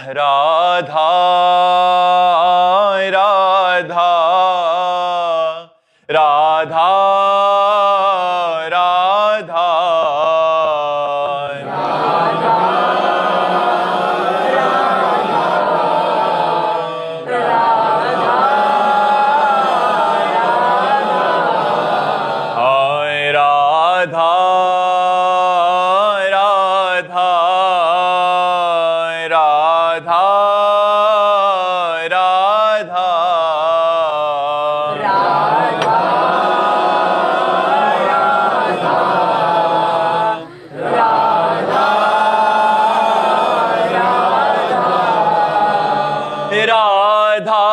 राधा राधा राधा राधा राधा राधा राधा राधा राधा राधा राधा राधा राधा राधा राधा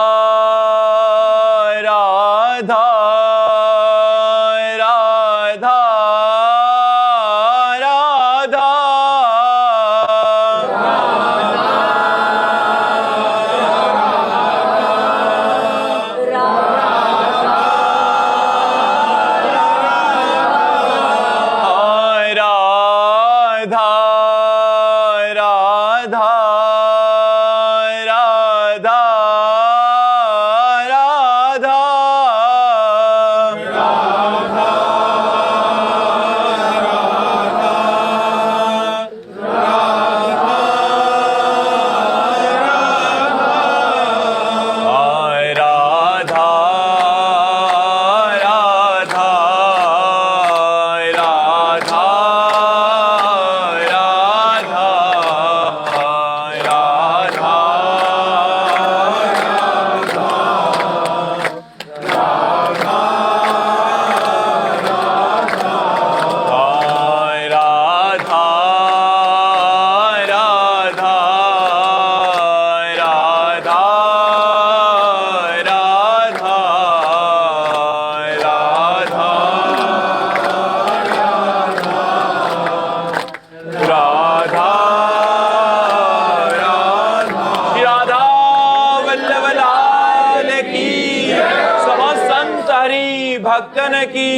भक्तन की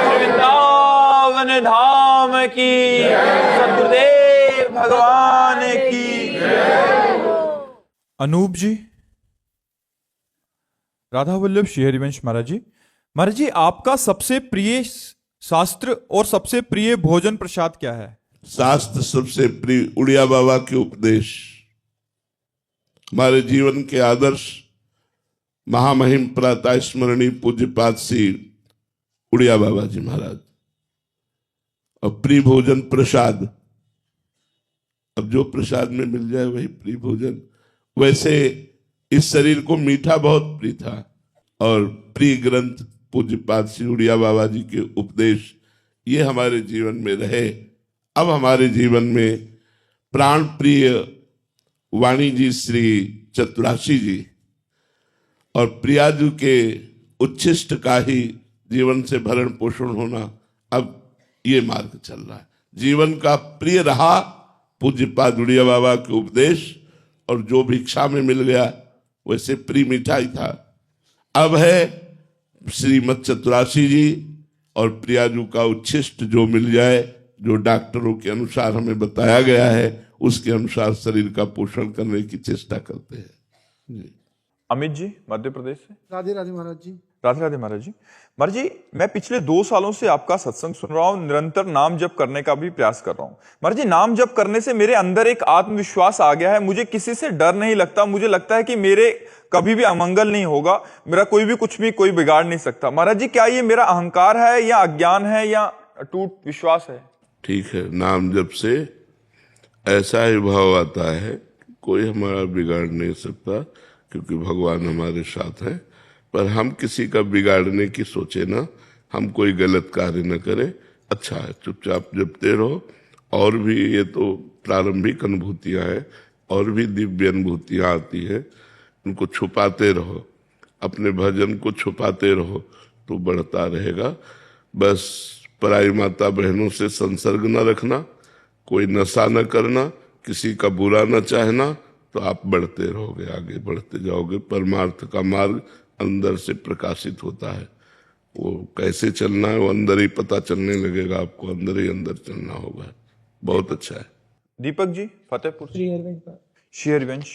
वृंदावन धाम की सद्गुरुदेव भगवान की। अनूप जी, राधा वल्लभ श्री हरिवंश महाराज जी, आपका सबसे प्रिय शास्त्र और सबसे प्रिय भोजन प्रसाद क्या है? शास्त्र सबसे प्रिय उड़िया बाबा के उपदेश, हमारे जीवन के आदर्श महामहिम प्रातः स्मरणीय पूज्यपाद श्री उड़िया बाबा जी महाराज। और प्रिय भोजन प्रसाद, अब जो प्रसाद में मिल जाए वही प्रिय भोजन। वैसे इस शरीर को मीठा बहुत प्रिय था और प्रिय ग्रंथ पूज्यपाद श्री उड़िया बाबा जी के उपदेश ये हमारे जीवन में रहे। अब हमारे जीवन में प्राण प्रिय वाणी जी श्री चतुराशी जी और प्रियाजू के उच्छिष्ट का ही जीवन से भरण पोषण होना, अब ये मार्ग चल रहा है। जीवन का प्रिय रहा पूज्यपाद उड़िया बाबा के उपदेश, और जो भिक्षा में मिल गया वैसे प्रिय मिठाई था। अब है श्रीमद चतुराशी जी और प्रियाजू का उच्छिष्ट जो मिल जाए, जो डॉक्टरों के अनुसार हमें बताया गया है उसके अनुसार शरीर का पोषण करने की चेष्टा करते हैं जी। अमित जी, मध्य प्रदेश से। राधे राधे महाराज जी। राधे राधे महाराज जी। महाराज जी, मैं पिछले 2 सालों से आपका सत्संग सुन रहा हूँ, निरंतर नाम जप करने का भी प्रयास कर रहा हूँ। महाराज जी, नाम जप करने से मेरे अंदर एक आत्मविश्वास आ गया है, मुझे किसी से डर नहीं लगता, मुझे लगता है कि मेरे कभी भी अमंगल नहीं होगा, मेरा कोई भी कुछ भी कोई बिगाड़ नहीं सकता। महाराज जी, क्या ये मेरा अहंकार है या अज्ञान है या अटूट विश्वास है? ठीक है, नाम जप से ऐसा ही भाव आता है, कोई हमारा बिगाड़ नहीं सकता क्योंकि भगवान हमारे साथ है। पर हम किसी का बिगाड़ने की सोचे ना, हम कोई गलत कार्य न करें। अच्छा है, चुपचाप जपते रहो। और भी ये तो प्रारंभिक अनुभूतियां हैं, और भी दिव्य अनुभूतियां आती हैं, उनको छुपाते रहो, अपने भजन को छुपाते रहो तो बढ़ता रहेगा। बस पराई माता बहनों से संसर्ग न रखना, कोई नशा न करना, किसी का बुरा न चाहना, तो आप बढ़ते रहोगे, आगे बढ़ते जाओगे। परमार्थ का मार्ग अंदर से प्रकाशित होता है, वो कैसे चलना है वो अंदर ही पता चलने लगेगा आपको, अंदर ही अंदर चलना होगा। बहुत अच्छा है। दीपक जी, फतेहपुर। श्री हरिवंश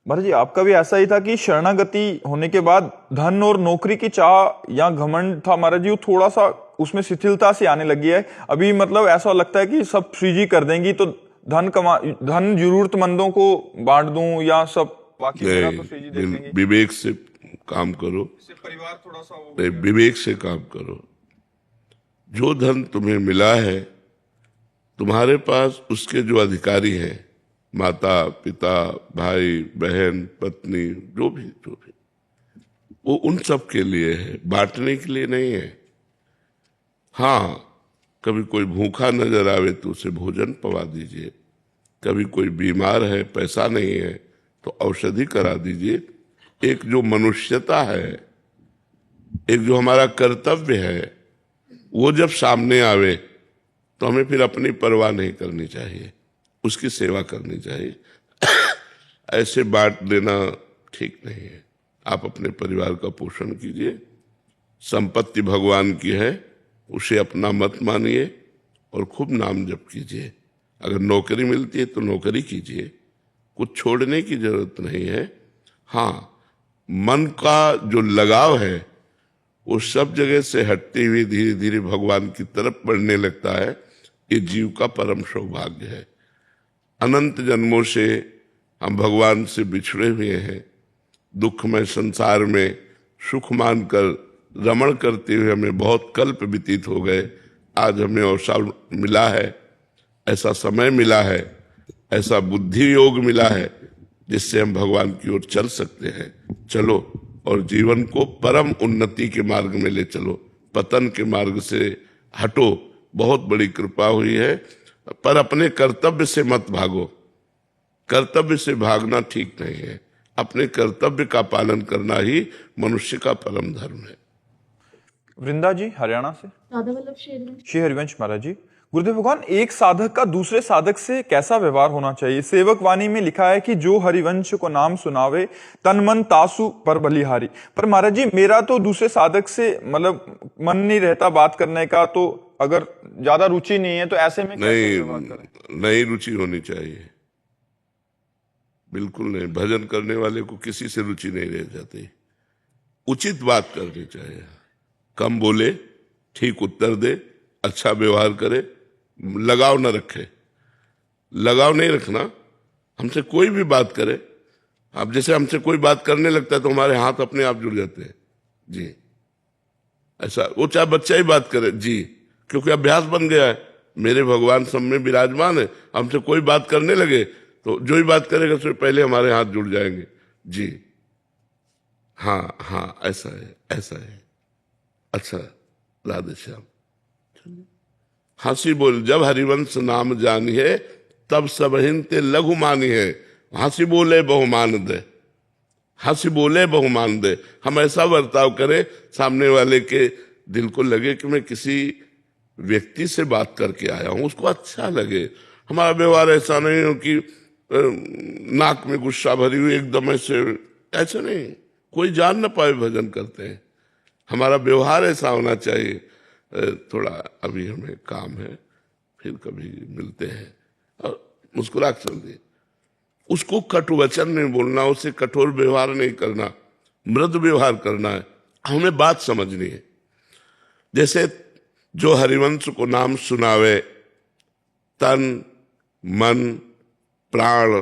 महाराज जी, आपका भी ऐसा ही था कि शरणागति होने के बाद धन और नौकरी की चाह या घमंड था महाराज जी, वो थोड़ा सा उसमें शिथिलता सी आने लगी है अभी। मतलब ऐसा लगता है कि सब श्री जी कर देंगी तो धन जरूरतमंदों को बांट दूं या सब बाकी मेरा तो श्री जी देख लेंगे। विवेक से काम करो, परिवार थोड़ा सा नहीं, विवेक से काम करो। जो धन तुम्हें मिला है, तुम्हारे पास उसके जो अधिकारी हैं, माता पिता भाई बहन पत्नी जो भी वो उन सब के लिए है, बांटने के लिए नहीं है। हाँ, कभी कोई भूखा नजर आवे तो उसे भोजन पवा दीजिए, कभी कोई बीमार है पैसा नहीं है तो औषधि करा दीजिए। एक जो मनुष्यता है, एक जो हमारा कर्तव्य है, वो जब सामने आवे तो हमें फिर अपनी परवाह नहीं करनी चाहिए, उसकी सेवा करनी चाहिए। ऐसे बांट देना ठीक नहीं है। आप अपने परिवार का पोषण कीजिए। संपत्ति भगवान की है, उसे अपना मत मानिए और खूब नाम जप कीजिए। अगर नौकरी मिलती है तो नौकरी कीजिए, कुछ छोड़ने की जरूरत नहीं है। हाँ, मन का जो लगाव है वो सब जगह से हटते हुए धीरे धीरे भगवान की तरफ बढ़ने लगता है। ये जीव का परम सौभाग्य है। अनंत जन्मों से हम भगवान से बिछड़े हुए हैं, दुखमय संसार में सुख मानकर रमण करते हुए हमें बहुत कल्प व्यतीत हो गए। आज हमें अवसर मिला है, ऐसा समय मिला है, ऐसा बुद्धि योग मिला है जिससे हम भगवान की ओर चल सकते हैं। चलो और जीवन को परम उन्नति के मार्ग में ले चलो, पतन के मार्ग से हटो। बहुत बड़ी कृपा हुई है, पर अपने कर्तव्य से मत भागो। कर्तव्य से भागना ठीक नहीं है, अपने कर्तव्य का पालन करना ही मनुष्य का परम धर्म है। वृंदा जी हरियाणा से। राधा वल्लभ शेरवंश। श्री हरिवंश महाराज जी, गुरुदेव भगवान, एक साधक का दूसरे साधक से कैसा व्यवहार होना चाहिए? सेवक वाणी में लिखा है कि जो हरिवंश को नाम सुनावे तन मन तासु पर बलिहारी। पर महाराज जी, मेरा तो दूसरे साधक से मतलब मन नहीं रहता बात करने का, तो अगर ज्यादा रुचि नहीं है तो ऐसे में कैसे व्यवहार करें? नहीं, रुचि होनी चाहिए, बिल्कुल नहीं। भजन करने वाले को किसी से रुचि नहीं रह जाती। उचित बात करनी चाहिए, कम बोले, ठीक उत्तर दे, अच्छा व्यवहार करे, लगाव न रखे। लगाव नहीं रखना। हमसे कोई भी बात करे, अब जैसे हमसे कोई बात करने लगता है तो हमारे हाथ अपने आप जुड़ जाते हैं जी। ऐसा, वो चाहे बच्चा ही बात करे जी, क्योंकि अभ्यास बन गया है। मेरे भगवान सब में विराजमान है, हमसे कोई बात करने लगे तो जो ही बात करेगा उससे पहले हमारे हाथ जुड़ जाएंगे जी। हाँ हाँ, ऐसा है, ऐसा है। अच्छा, राधे श्याम। हंसी बोल जब हरिवंश नाम जानिए, तब सबहिन ते लघु मानी है। हंसी बोले बहुमान दे, हंसी बोले बहुमान दे। हम ऐसा बर्ताव करें सामने वाले के दिल को लगे कि मैं किसी व्यक्ति से बात करके आया हूं, उसको अच्छा लगे। हमारा व्यवहार ऐसा नहीं हो कि नाक में गुस्सा भरी हुई एकदम ऐसे नहीं, कोई जान न पाए भजन करते हैं। हमारा व्यवहार ऐसा होना चाहिए। थोड़ा अभी हमें काम है, फिर कभी मिलते हैं, और मुस्कुरा चल दिए। उसको कटु वचन नहीं बोलना, उससे कठोर व्यवहार नहीं करना, मृदु व्यवहार करना है। हमें बात समझनी है। जैसे जो हरिवंश को नाम सुनावे तन मन प्राण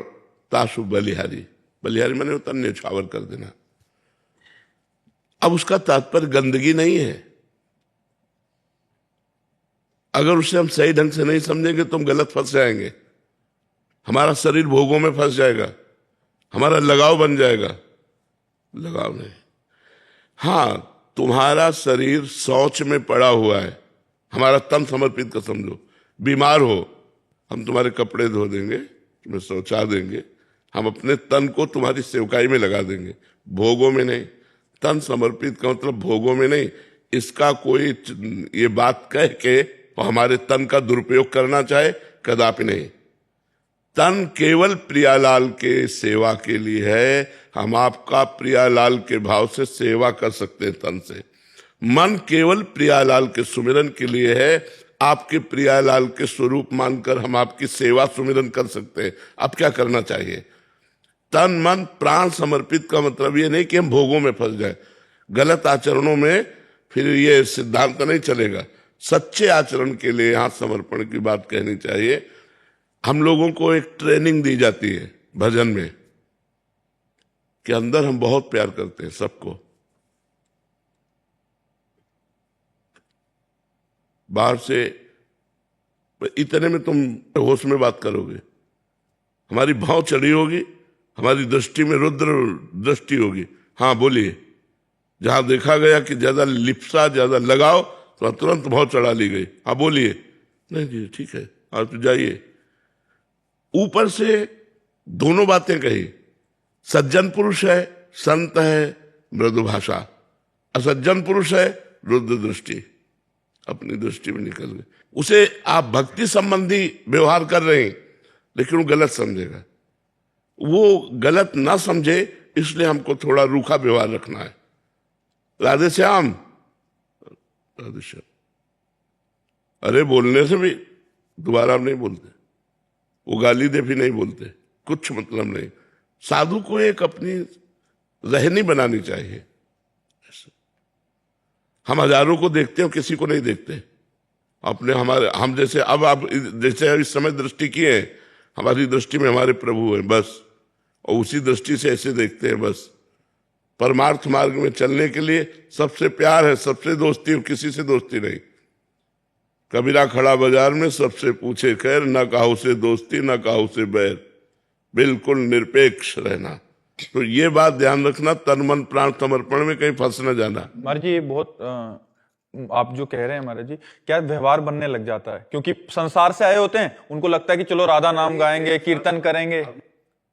तासु बलिहारी। बलिहारी माने तन न्यौछावर कर देना। अब उसका तात्पर्य गंदगी नहीं है। अगर उसे हम सही ढंग से नहीं समझेंगे तो हम गलत फंस जाएंगे। हमारा शरीर भोगों में फंस जाएगा, हमारा लगाव बन जाएगा। लगाव नहीं। हाँ, तुम्हारा शरीर शौच में पड़ा हुआ है, हमारा तन समर्पित का समझो। बीमार हो, हम तुम्हारे कपड़े धो देंगे, तुम्हें शौचा देंगे, हम अपने तन को तुम्हारी सेवकाई में लगा देंगे, भोगों में नहीं। तन समर्पित का मतलब भोगों में नहीं। इसका कोई ये बात कह के हमारे तन का दुरुपयोग करना चाहे, कदापि नहीं। तन केवल प्रियालाल के सेवा के लिए है। हम आपका प्रियालाल के भाव से सेवा कर सकते हैं तन से। मन केवल प्रियालाल के सुमिरन के लिए है। आपके प्रियालाल के स्वरूप मानकर हम आपकी सेवा सुमिरन कर सकते हैं। अब क्या करना चाहिए? तन मन प्राण समर्पित का मतलब ये नहीं कि हम भोगों में फंस जाए, गलत आचरणों में फिर ये सिद्धांत नहीं चलेगा। सच्चे आचरण के लिए यहां समर्पण की बात कहनी चाहिए। हम लोगों को एक ट्रेनिंग दी जाती है भजन में कि अंदर हम बहुत प्यार करते हैं सबको, बाहर से इतने में तुम होश में बात करोगे, हमारी भाव चढ़ी होगी, हमारी दृष्टि में रुद्र दृष्टि होगी। हाँ बोलिए, जहां देखा गया कि ज्यादा लिप्सा ज्यादा लगाओ तो तुरंत भाव चढ़ा ली गई। हाँ बोलिए, नहीं जी ठीक है आप तो जाइए। ऊपर से दोनों बातें कही, सज्जन पुरुष है, संत है, मृदु भाषा, असज्जन पुरुष है, रुद्र दृष्टि, अपनी दृष्टि में निकल गए। उसे आप भक्ति संबंधी व्यवहार कर रहे हैं लेकिन वो गलत समझेगा। वो गलत ना समझे इसलिए हमको थोड़ा रूखा व्यवहार रखना है। राधे श्याम, राधे श्याम, अरे बोलने से भी दोबारा हम नहीं बोलते, वो गाली दे भी नहीं बोलते, कुछ मतलब नहीं। साधु को एक अपनी रहनी बनानी चाहिए। हम हजारों को देखते हैं, किसी को नहीं देखते अपने। हम जैसे अब आप जैसे इस समय दृष्टि किए हैं, हमारी दृष्टि में हमारे प्रभु हैं बस, और उसी दृष्टि से ऐसे देखते हैं बस। परमार्थ मार्ग में चलने के लिए सबसे प्यार है, सबसे दोस्ती है, किसी से दोस्ती नहीं। कबीरा खड़ा बाजार में सबसे पूछे खैर, ना काहू से दोस्ती ना काहू से बैर, बिल्कुल निरपेक्ष रहना। तो ये बात ध्यान रखना, तन मन प्राण समर्पण में कहीं फंस न जाना। महाराज जी बहुत आप जो कह रहे हैं महाराज जी, क्या व्यवहार बनने लग जाता है? क्योंकि संसार से आए होते हैं, उनको लगता है कि चलो राधा नाम गाएंगे, कीर्तन करेंगे।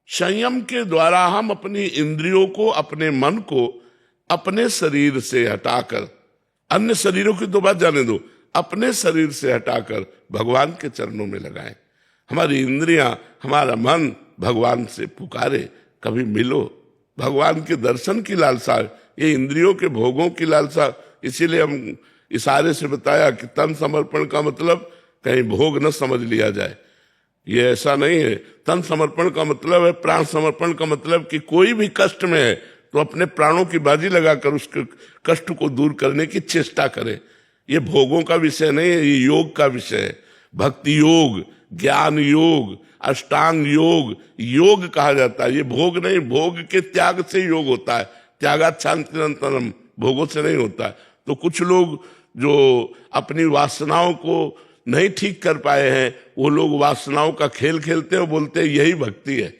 संयम के द्वारा हम अपनी इंद्रियों को, अपने मन को अपने शरीर से हटाकर, अन्य शरीरों की तो बात जाने दो, अपने शरीर से हटाकर भगवान के चरणों में लगाएं। हमारी इंद्रियां, हमारा मन भगवान से पुकारे, कभी मिलो। भगवान के दर्शन की लालसा, ये इंद्रियों के भोगों की लालसा। इसीलिए हम इशारे से बताया कि तन समर्पण का मतलब कहीं भोग न समझ लिया जाए, ये ऐसा नहीं है। तन समर्पण का मतलब है, प्राण समर्पण का मतलब कि कोई भी कष्ट में है तो अपने प्राणों की बाजी लगाकर उसके कष्ट को दूर करने की चेष्टा करे। ये भोगों का विषय नहीं है, ये योग का विषय है। भक्ति योग, ज्ञान योग, अष्टांग योग, योग कहा जाता है। ये भोग नहीं, भोग के त्याग से योग होता है। त्यागात् शान्तिरन्तरम्, भोगों से नहीं होता है। तो कुछ लोग जो अपनी वासनाओं को नहीं ठीक कर पाए हैं, वो लोग वासनाओं का खेल खेलते हैं, बोलते हैं यही भक्ति है,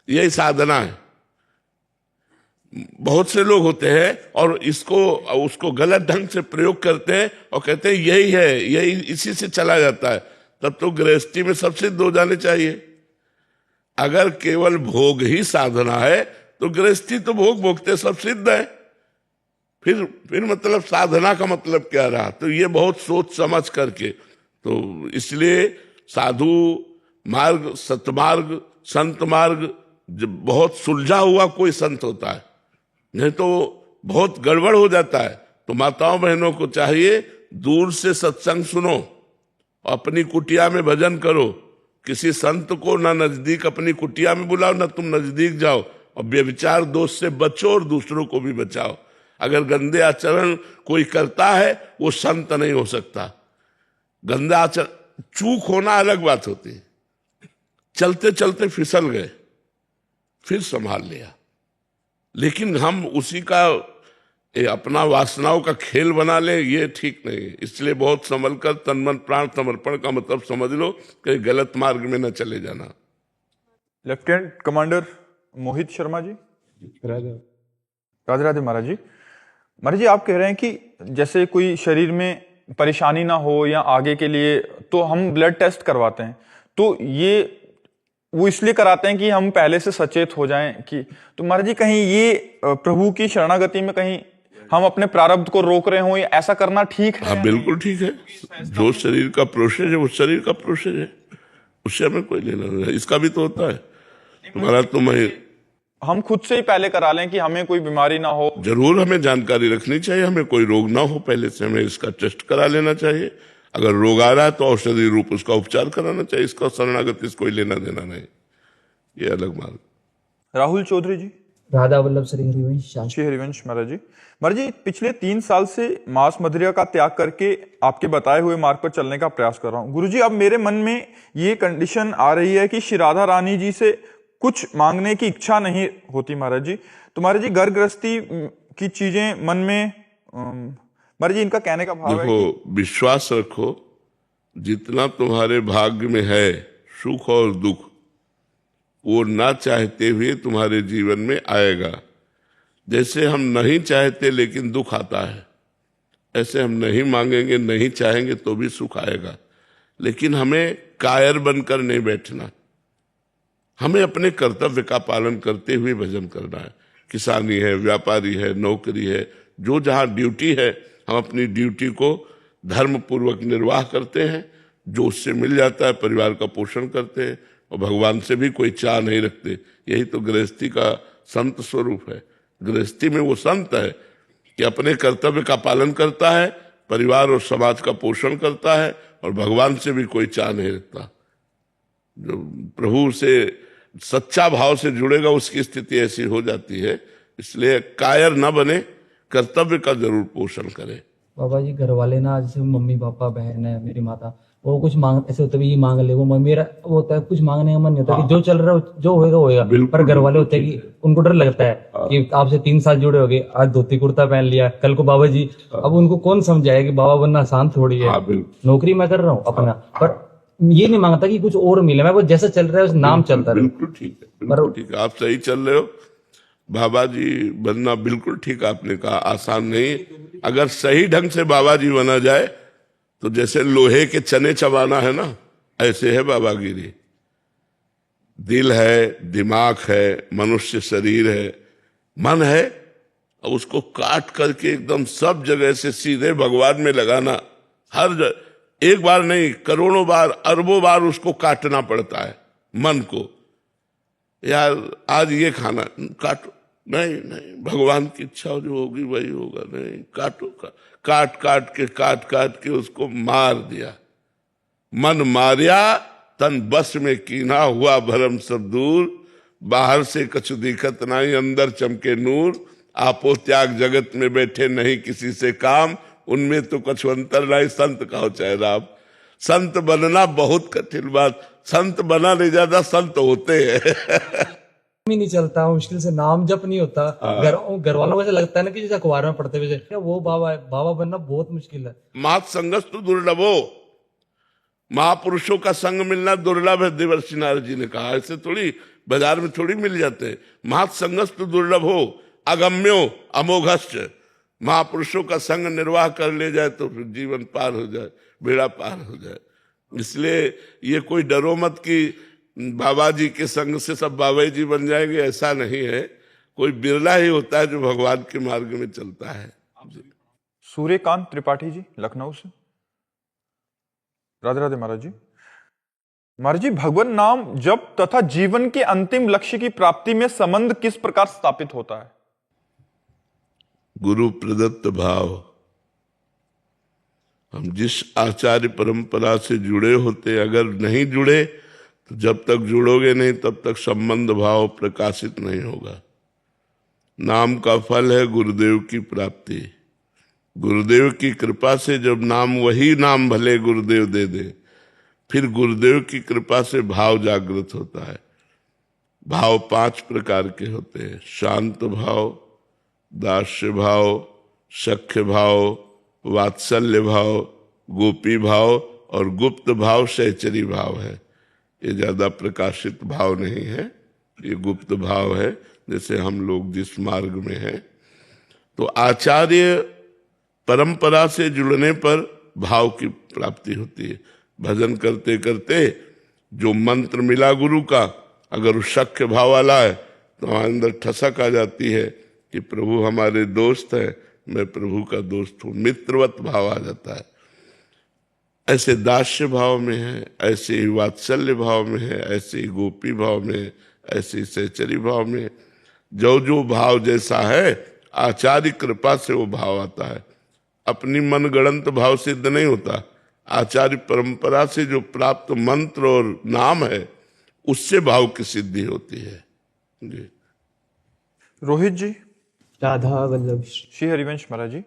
यही साधना है। बहुत से लोग होते हैं और उसको गलत ढंग से प्रयोग करते हैं और कहते हैं यही है, यही इसी से चला जाता है। तब तो गृहस्थी में सब सिद्ध हो जाने चाहिए। अगर केवल भोग ही साधना है तो गृहस्थी तो भोग भोगते सब सिद्ध है, फिर मतलब साधना का मतलब क्या रहा? तो ये बहुत सोच समझ करके, तो इसलिए साधु मार्ग, सतमार्ग, संत मार्ग बहुत सुलझा हुआ कोई संत होता है, नहीं तो बहुत गड़बड़ हो जाता है। तो माताओं बहनों को चाहिए दूर से सत्संग सुनो, अपनी कुटिया में भजन करो, किसी संत को ना नजदीक अपनी कुटिया में बुलाओ ना तुम नजदीक जाओ, और व्यभिचार दोष से बचो और दूसरों को भी बचाओ। अगर गंदे आचरण कोई करता है वो संत नहीं हो सकता। गंदा आचरण, चूक होना अलग बात होती है, चलते चलते फिसल गए फिर संभाल लिया, लेकिन हम उसी का अपना वासनाओं का खेल बना ले, ये ठीक नहीं है। इसलिए बहुत संभल कर तन मन प्राण समर्पण का मतलब समझ लो, कहीं गलत मार्ग में न चले जाना। Lieutenant commander Mohit Sharma ji. राधे राधे महाराज जी। महाराज जी, आप कह रहे हैं कि जैसे कोई शरीर में परेशानी ना हो या आगे के लिए तो हम ब्लड टेस्ट करवाते हैं, तो ये वो इसलिए कराते हैं कि हम पहले से सचेत हो जाएं कि, तो महाराज जी कहीं ये प्रभु की शरणागति में कहीं हम अपने प्रारब्ध को रोक रहे हो, ऐसा करना ठीक है? हाँ बिल्कुल ठीक है। जो शरीर का प्रोसेस है वो शरीर का प्रोसेस है, उससे हमें कोई लेना नहीं। इसका भी तो होता है तुम्हारा, हम खुद से ही पहले करा लें कि हमें कोई बीमारी ना हो। जरूर हमें जानकारी रखनी चाहिए, हमें कोई रोग ना हो पहले से हमें इसका टेस्ट करा लेना चाहिए। अगर रोग आ रहा है तो औषधि रूप उसका उपचार कराना चाहिए। इसका शरणागति से कोई लेना देना नहीं, ये अलग मार्ग। राहुल चौधरी जी। राधा वल्लभ श्री हरिवंश शास्त्री। श्री हरिवंश महाराज जी। महाराज जी, पिछले 3 साल से मांस मदिरा का त्याग करके आपके बताए हुए मार्ग पर चलने का प्रयास कर रहा हूँ। गुरुजी, अब मेरे मन में ये कंडीशन आ रही है कि श्री राधा रानी जी से कुछ मांगने की इच्छा नहीं होती महाराज जी। तो महाराज जी, घर गृहस्थी की चीजें मन में महाराज जी, इनका कहने का भाव है देखो, विश्वास रखो, जितना तुम्हारे भाग्य में है सुख और दुख, वो ना चाहते हुए तुम्हारे जीवन में आएगा। जैसे हम नहीं चाहते लेकिन दुख आता है, ऐसे हम नहीं मांगेंगे, नहीं चाहेंगे तो भी सुख आएगा। लेकिन हमें कायर बनकर नहीं बैठना, हमें अपने कर्तव्य का पालन करते हुए भजन करना है। किसानी है, व्यापारी है, नौकरी है, जो जहां ड्यूटी है, हम अपनी ड्यूटी को धर्म पूर्वक निर्वाह करते हैं। जो उससे मिल जाता है परिवार का पोषण करते हैं, और भगवान से भी कोई चाह नहीं रखते। यही तो गृहस्थी का संत स्वरूप है। गृहस्थी में वो संत है कि अपने कर्तव्य का पालन करता है, परिवार और समाज का पोषण करता है, और भगवान से भी कोई चाह नहीं रखता। जो प्रभु से सच्चा भाव से जुड़ेगा उसकी स्थिति ऐसी हो जाती है। इसलिए कायर न बने, कर्तव्य का जरूर पोषण करे। बाबा जी, घर वाले ना, जैसे मम्मी पापा बहन है, मेरी माता, वो कुछ मांग ऐसे होते भी ये मांग ले, वो मेरा वो होता है, कुछ मांगने का मन नहीं होता कि जो चल रहा है जो होएगा होएगा। पर घर वाले होते हैं कि उनको डर लगता है कि आपसे 3 साल जुड़े हो गए, आज धोती कुर्ता पहन लिया, कल को बाबा जी। अब उनको कौन समझाए कि बाबा बनना आसान थोड़ी है। नौकरी मैं कर रहा हूँ अपना, पर ये नहीं मांगता कि कुछ और मिले। मैं वो जैसा चल रहा है उस नाम चलता रहे। बिल्कुल ठीक है, बिल्कुल ठीक है, आप सही चल रहे हो। बाबा जी बनना बिल्कुल ठीक आपने कहा, आसान नहीं। अगर सही ढंग से बाबा जी बना जाए तो जैसे लोहे के चने चबाना है ना, ऐसे है बाबागिरी। दिल है, दिमाग है, मनुष्य शरीर है, मन है, और उसको काट करके एकदम सब जगह से सीधे भगवान में लगाना। हर जगह, एक बार नहीं, करोड़ों बार, अरबों बार उसको काटना पड़ता है मन को। यार आज ये खाना, काटो, नहीं नहीं, भगवान की इच्छा जो होगी वही होगा, नहीं, काटो, काट काट के उसको मार दिया। मन मारिया तन बस में कीना, हुआ भरम सब दूर। बाहर से कछु दिखत नहीं, अंदर चमके नूर। आपो त्याग जगत में बैठे नहीं किसी से काम, उनमें तो कछु अंतर नहीं, संत कहो चाहे राम। संत बनना बहुत कठिन बात, संत बना नहीं जाता, संत होते हैं। भी नहीं चलता, मुश्किल से नाम जप नहीं होता। घर वालों को ऐसा लगता है ना कि जैसे अखबार में पढ़ते हुए वो बाबा है, बाबा बनना बहुत मुश्किल है। मात संगस्तु दुर्लभो, महापुरुषों का संग मिलना दुर्लभ है, देवर्षि नारद जी ने कहा। ऐसे थोड़ी बाजार में थोड़ी मिल जाते हैं। मात संगस्तु दुर्लभो अगम्यो अमोघश्च। महापुरुषों का संग निर्वाह कर ले जाए तो फिर जीवन पार हो जाए, बेड़ा पार हो जाए। इसलिए ये कोई डरो मत कि बाबा जी के संग से सब बाबा जी बन जाएंगे, ऐसा नहीं है। कोई बिरला ही होता है जो भगवान के मार्ग में चलता है। सूर्यकांत त्रिपाठी जी, लखनऊ से। राधे राधे महाराज जी। महाराज जी, भगवान नाम जप तथा जीवन के अंतिम लक्ष्य की प्राप्ति में संबंध किस प्रकार स्थापित होता है? गुरु प्रदत्त भाव। हम जिस आचार्य परंपरा से जुड़े होते, अगर नहीं जुड़े तो जब तक जुड़ोगे नहीं तब तक संबंध भाव प्रकाशित नहीं होगा। नाम का फल है गुरुदेव की प्राप्ति। गुरुदेव की कृपा से जब नाम, वही नाम भले गुरुदेव दे दे, फिर गुरुदेव की कृपा से भाव जागृत होता है। भाव 5 प्रकार के होते हैं: शांत भाव, दास्य भाव, सख्य भाव, वात्सल्य भाव, गोपी भाव और गुप्त भाव सहचरी भाव है। ये ज्यादा प्रकाशित भाव नहीं है, ये गुप्त भाव है। जैसे हम लोग जिस मार्ग में हैं, तो आचार्य परंपरा से जुड़ने पर भाव की प्राप्ति होती है। भजन करते करते जो मंत्र मिला गुरु का, अगर उस सख्य भाव वाला है तो हमारे अंदर ठसक आ जाती है कि प्रभु हमारे दोस्त हैं, मैं प्रभु का दोस्त हूँ, मित्रवत भाव आ जाता है। ऐसे दास्य भाव में है, ऐसे ही वात्सल्य भाव में है, ऐसे ही गोपी भाव में, ऐसे ही सहचरी भाव में। जो जो भाव जैसा है, आचार्य कृपा से वो भाव आता है। अपनी मनगढ़ंत भाव सिद्ध नहीं होता। आचार्य परंपरा से जो प्राप्त मंत्र और नाम है, उससे भाव की सिद्धि होती है। जी। रोहित जी। राधा वल्लभ। श्री हरिवंश महाराज जी।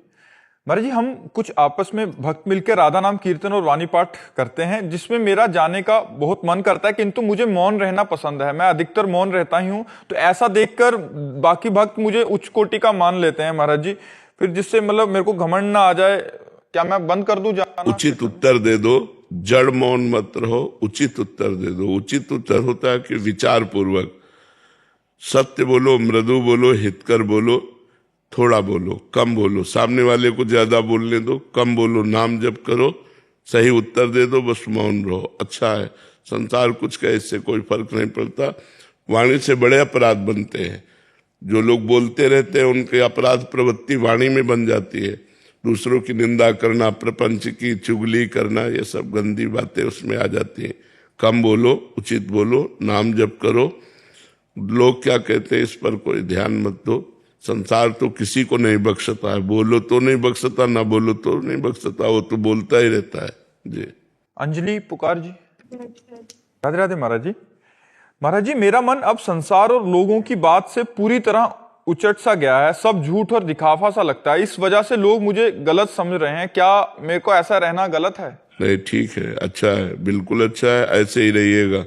महाराज जी, हम कुछ आपस में भक्त मिलकर राधा नाम कीर्तन और वाणी पाठ करते हैं, जिसमें मेरा जाने का बहुत मन करता है, किंतु मुझे मौन रहना पसंद है। मैं अधिकतर मौन रहता ही हूँ। तो ऐसा देखकर बाकी भक्त मुझे उच्च कोटि का मान लेते हैं महाराज जी, फिर जिससे मतलब मेरे को घमंड ना आ जाए। क्या मैं बंद कर दूं जाना? उचित उत्तर दे दो, जड़ मौन मत रहो, उचित उत्तर दे दो। उचित उत्तर होता है कि विचार पूर्वक सत्य बोलो, मृदु बोलो, हितकर बोलो, थोड़ा बोलो, कम बोलो, सामने वाले को ज्यादा बोलने दो, कम बोलो, नाम जप करो, सही उत्तर दे दो, बस मौन रहो। अच्छा है, संसार कुछ का, इससे कोई फर्क नहीं पड़ता। वाणी से बड़े अपराध बनते हैं। जो लोग बोलते रहते हैं उनके अपराध प्रवृत्ति वाणी में बन जाती है। दूसरों की निंदा करना, प्रपंच की चुगली करना, ये सब गंदी बातें उसमें आ जाती हैं। कम बोलो, उचित बोलो, नाम जप करो। लोग क्या कहते हैं इस पर कोई ध्यान मत दो। संसार तो किसी को नहीं बख्शता है। बोलो तो नहीं बख्शता, ना बोलो तो नहीं बख्शता, वो तो बोलता ही रहता है जी। अंजलि पुकार जी। राधे राधे महाराज जी। महाराज जी, मेरा मन अब संसार और लोगों की बात से पूरी तरह उचट सा गया है। सब झूठ और दिखावा सा लगता है। इस वजह से लोग मुझे गलत समझ रहे हैं। क्या मेरे को ऐसा रहना गलत है? नहीं, ठीक है, अच्छा है, बिल्कुल अच्छा है, ऐसे ही रहिएगा।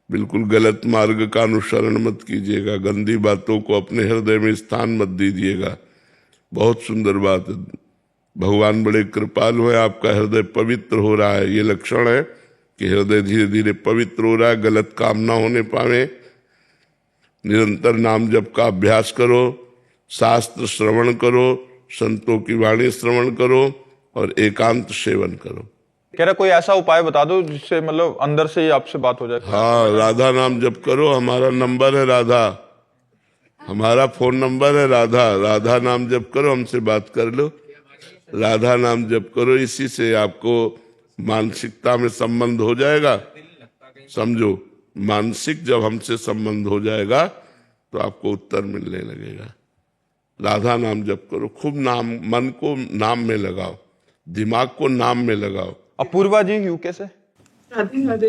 बिल्कुल गलत मार्ग का अनुसरण मत कीजिएगा। गंदी बातों को अपने हृदय में स्थान मत दीजिएगा। बहुत सुंदर बात है। भगवान बड़े कृपालु है, आपका हृदय पवित्र हो रहा है। ये लक्षण है कि हृदय धीरे धीरे पवित्र हो रहा है। गलत काम ना होने पावे। निरंतर नाम जप का अभ्यास करो, शास्त्र श्रवण करो, संतों की वाणी श्रवण करो और एकांत सेवन करो। कह रहा कोई ऐसा उपाय बता दो जिससे मतलब अंदर से ही आपसे बात हो जाए। हाँ, राधा नाम जप करो। हमारा नंबर है राधा, हमारा फोन नंबर है राधा। राधा नाम जप करो, हमसे बात कर लो। राधा नाम जप करो, इसी से आपको मानसिकता में संबंध हो जाएगा। समझो, मानसिक जब हमसे संबंध हो जाएगा तो आपको उत्तर मिलने लगेगा। राधा नाम जप करो, खूब नाम, मन को नाम में लगाओ, दिमाग को नाम में लगाओ। अपूर्वा जी यूके से। राधे राधे।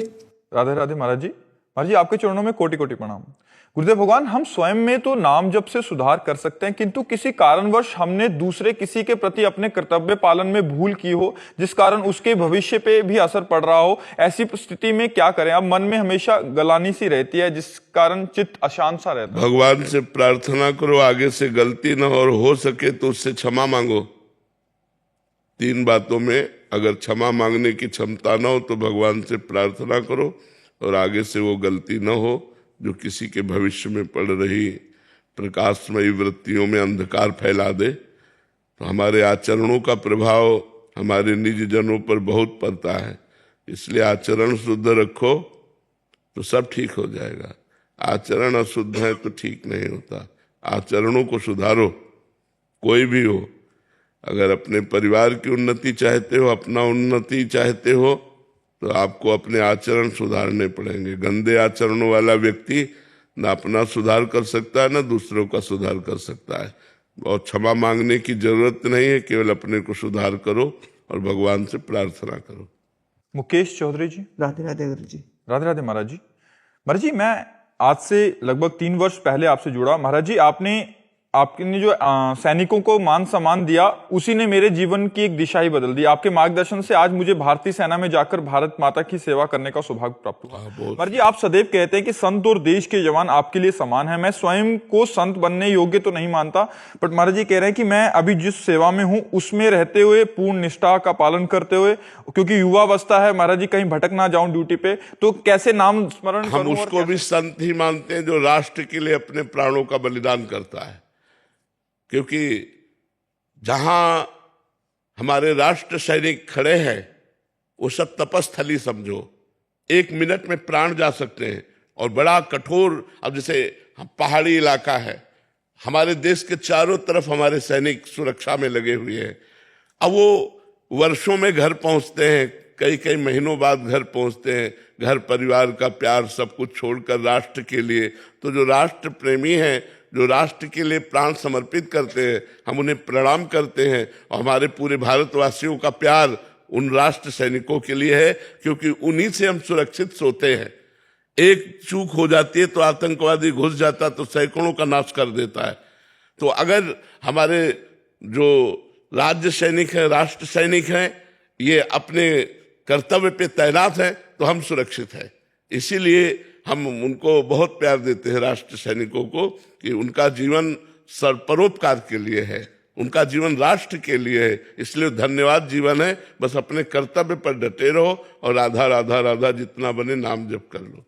राधे राधे महाराज जी। महाराज जी, आपके चरणों में कोटि कोटि प्रणाम। गुरुदेव भगवान, हम स्वयं में तो नाम जप से सुधार कर सकते हैं, किंतु किसी कारणवश हमने दूसरे किसी के प्रति अपने कर्तव्य पालन में भूल की हो, जिस कारण उसके भविष्य पे भी असर पड़ रहा हो। ऐसी स्थिति में क्या करें? अब मन में हमेशा गलानी सी रहती है, जिस कारण चित्त अशांत सा रहता है। भगवान से प्रार्थना करो आगे से गलती न हो सके तो उससे क्षमा मांगो। 3 बातों में अगर क्षमा मांगने की क्षमता न हो तो भगवान से प्रार्थना करो और आगे से वो गलती न हो जो किसी के भविष्य में पड़ रही प्रकाशमयी वृत्तियों में अंधकार फैला दे। तो हमारे आचरणों का प्रभाव हमारे निज जनों पर बहुत पड़ता है। इसलिए आचरण शुद्ध रखो तो सब ठीक हो जाएगा। आचरण अशुद्ध है तो ठीक नहीं होता। आचरणों को सुधारो, कोई भी हो। अगर अपने परिवार की उन्नति चाहते हो, अपना उन्नति चाहते हो, तो आपको अपने आचरण सुधारने पड़ेंगे। गंदे आचरणों वाला व्यक्ति ना अपना सुधार कर सकता है, ना दूसरों का सुधार कर सकता है। और क्षमा मांगने की जरूरत नहीं है, केवल अपने को सुधार करो और भगवान से प्रार्थना करो। मुकेश चौधरी जी। राधे राधे गुरु जी। राधे राधे महाराज जी। महाराज जी, मैं आज से लगभग 3 वर्ष पहले आपसे जुड़ा। महाराज जी, आपने जो सैनिकों को मान सम्मान दिया, उसी ने मेरे जीवन की एक दिशा ही बदल दी। आपके मार्गदर्शन से आज मुझे भारतीय सेना में जाकर भारत माता की सेवा करने का सौभाग्य प्राप्त हुआ। महाराज जी, आप सदैव कहते हैं कि संत और देश के जवान आपके लिए समान है। मैं स्वयं को संत बनने योग्य तो नहीं मानता, बट महाराज जी कह रहे हैं कि मैं अभी जिस सेवा में हूं उसमें रहते हुए, पूर्ण निष्ठा का पालन करते हुए, क्योंकि युवावस्था है महाराज जी, कहीं भटक ना जाऊं ड्यूटी पे, तो कैसे नाम स्मरण हम उसको भी संत ही मानते हैं जो राष्ट्र के लिए अपने प्राणों का बलिदान करता है। क्योंकि जहां हमारे राष्ट्र सैनिक खड़े हैं वो सब तपस्थली समझो। 1 मिनट में प्राण जा सकते हैं और बड़ा कठोर। अब जैसे पहाड़ी इलाका है, हमारे देश के चारों तरफ हमारे सैनिक सुरक्षा में लगे हुए हैं। अब वो वर्षों में घर पहुंचते हैं, कई कई महीनों बाद घर पहुंचते हैं, घर परिवार का प्यार सब कुछ छोड़कर राष्ट्र के लिए। तो जो राष्ट्र प्रेमी हैं, जो राष्ट्र के लिए प्राण समर्पित करते हैं, हम उन्हें प्रणाम करते हैं। और हमारे पूरे भारतवासियों का प्यार उन राष्ट्र सैनिकों के लिए है, क्योंकि उन्हीं से हम सुरक्षित सोते हैं। एक चूक हो जाती है तो आतंकवादी घुस जाता तो सैकड़ों का नाश कर देता है। तो अगर हमारे जो राज्य सैनिक हैं, राष्ट्र सैनिक हैं, ये अपने कर्तव्य पे तैनात हैं तो हम सुरक्षित हैं। इसीलिए हम उनको बहुत प्यार देते हैं, राष्ट्र सैनिकों को, कि उनका जीवन परोपकार के लिए है, उनका जीवन राष्ट्र के लिए है। इसलिए धन्यवाद जीवन है। बस अपने कर्तव्य पर डटे रहो और राधा राधा राधा जितना बने नाम जप कर लो।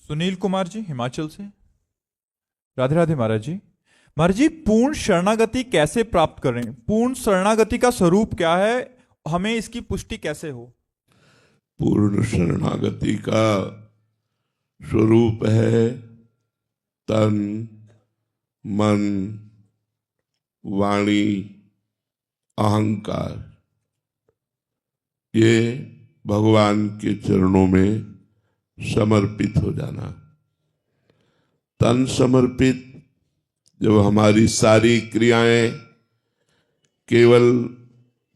सुनील कुमार जी हिमाचल से। राधे राधे महाराज जी। महाराज जी, पूर्ण शरणागति कैसे प्राप्त करें? पूर्ण शरणागति का स्वरूप क्या है? हमें इसकी पुष्टि कैसे हो? पूर्ण शरणागति का स्वरूप है तन, मन, वाणी, अहंकार। ये भगवान के चरणों में समर्पित हो जाना। तन समर्पित, जब हमारी सारी क्रियाएं केवल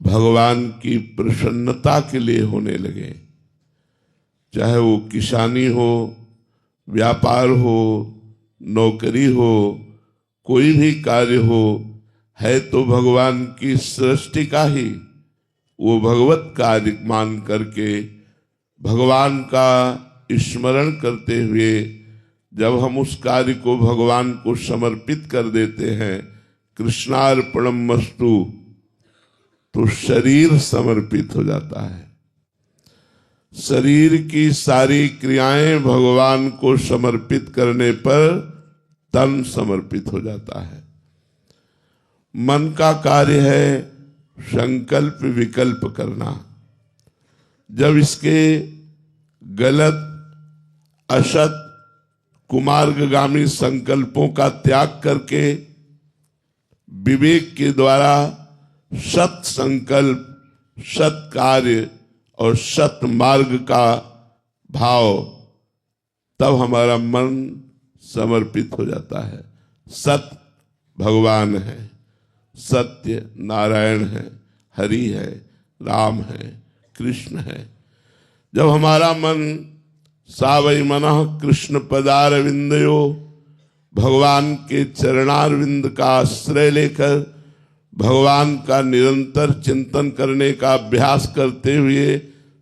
भगवान की प्रसन्नता के लिए होने लगे, चाहे वो किसानी हो, व्यापार हो, नौकरी हो, कोई भी कार्य हो, है तो भगवान की सृष्टि का ही, वो भगवत कार्य मान करके भगवान का स्मरण करते हुए जब हम उस कार्य को भगवान को समर्पित कर देते हैं, कृष्णार्पणमस्तु, तो शरीर समर्पित हो जाता है। शरीर की सारी क्रियाएं भगवान को समर्पित करने पर तन समर्पित हो जाता है। मन का कार्य है संकल्प विकल्प करना। जब इसके गलत असत कुमार्गगामी संकल्पों का त्याग करके विवेक के द्वारा सत संकल्प, सत कार्य और सत मार्ग का भाव, तब हमारा मन समर्पित हो जाता है। सत भगवान है, सत्य नारायण है, हरि है, राम है, कृष्ण है। जब हमारा मन सावै मनः कृष्ण पदारविंदयो, भगवान के चरणारविंद का आश्रय लेकर भगवान का निरंतर चिंतन करने का अभ्यास करते हुए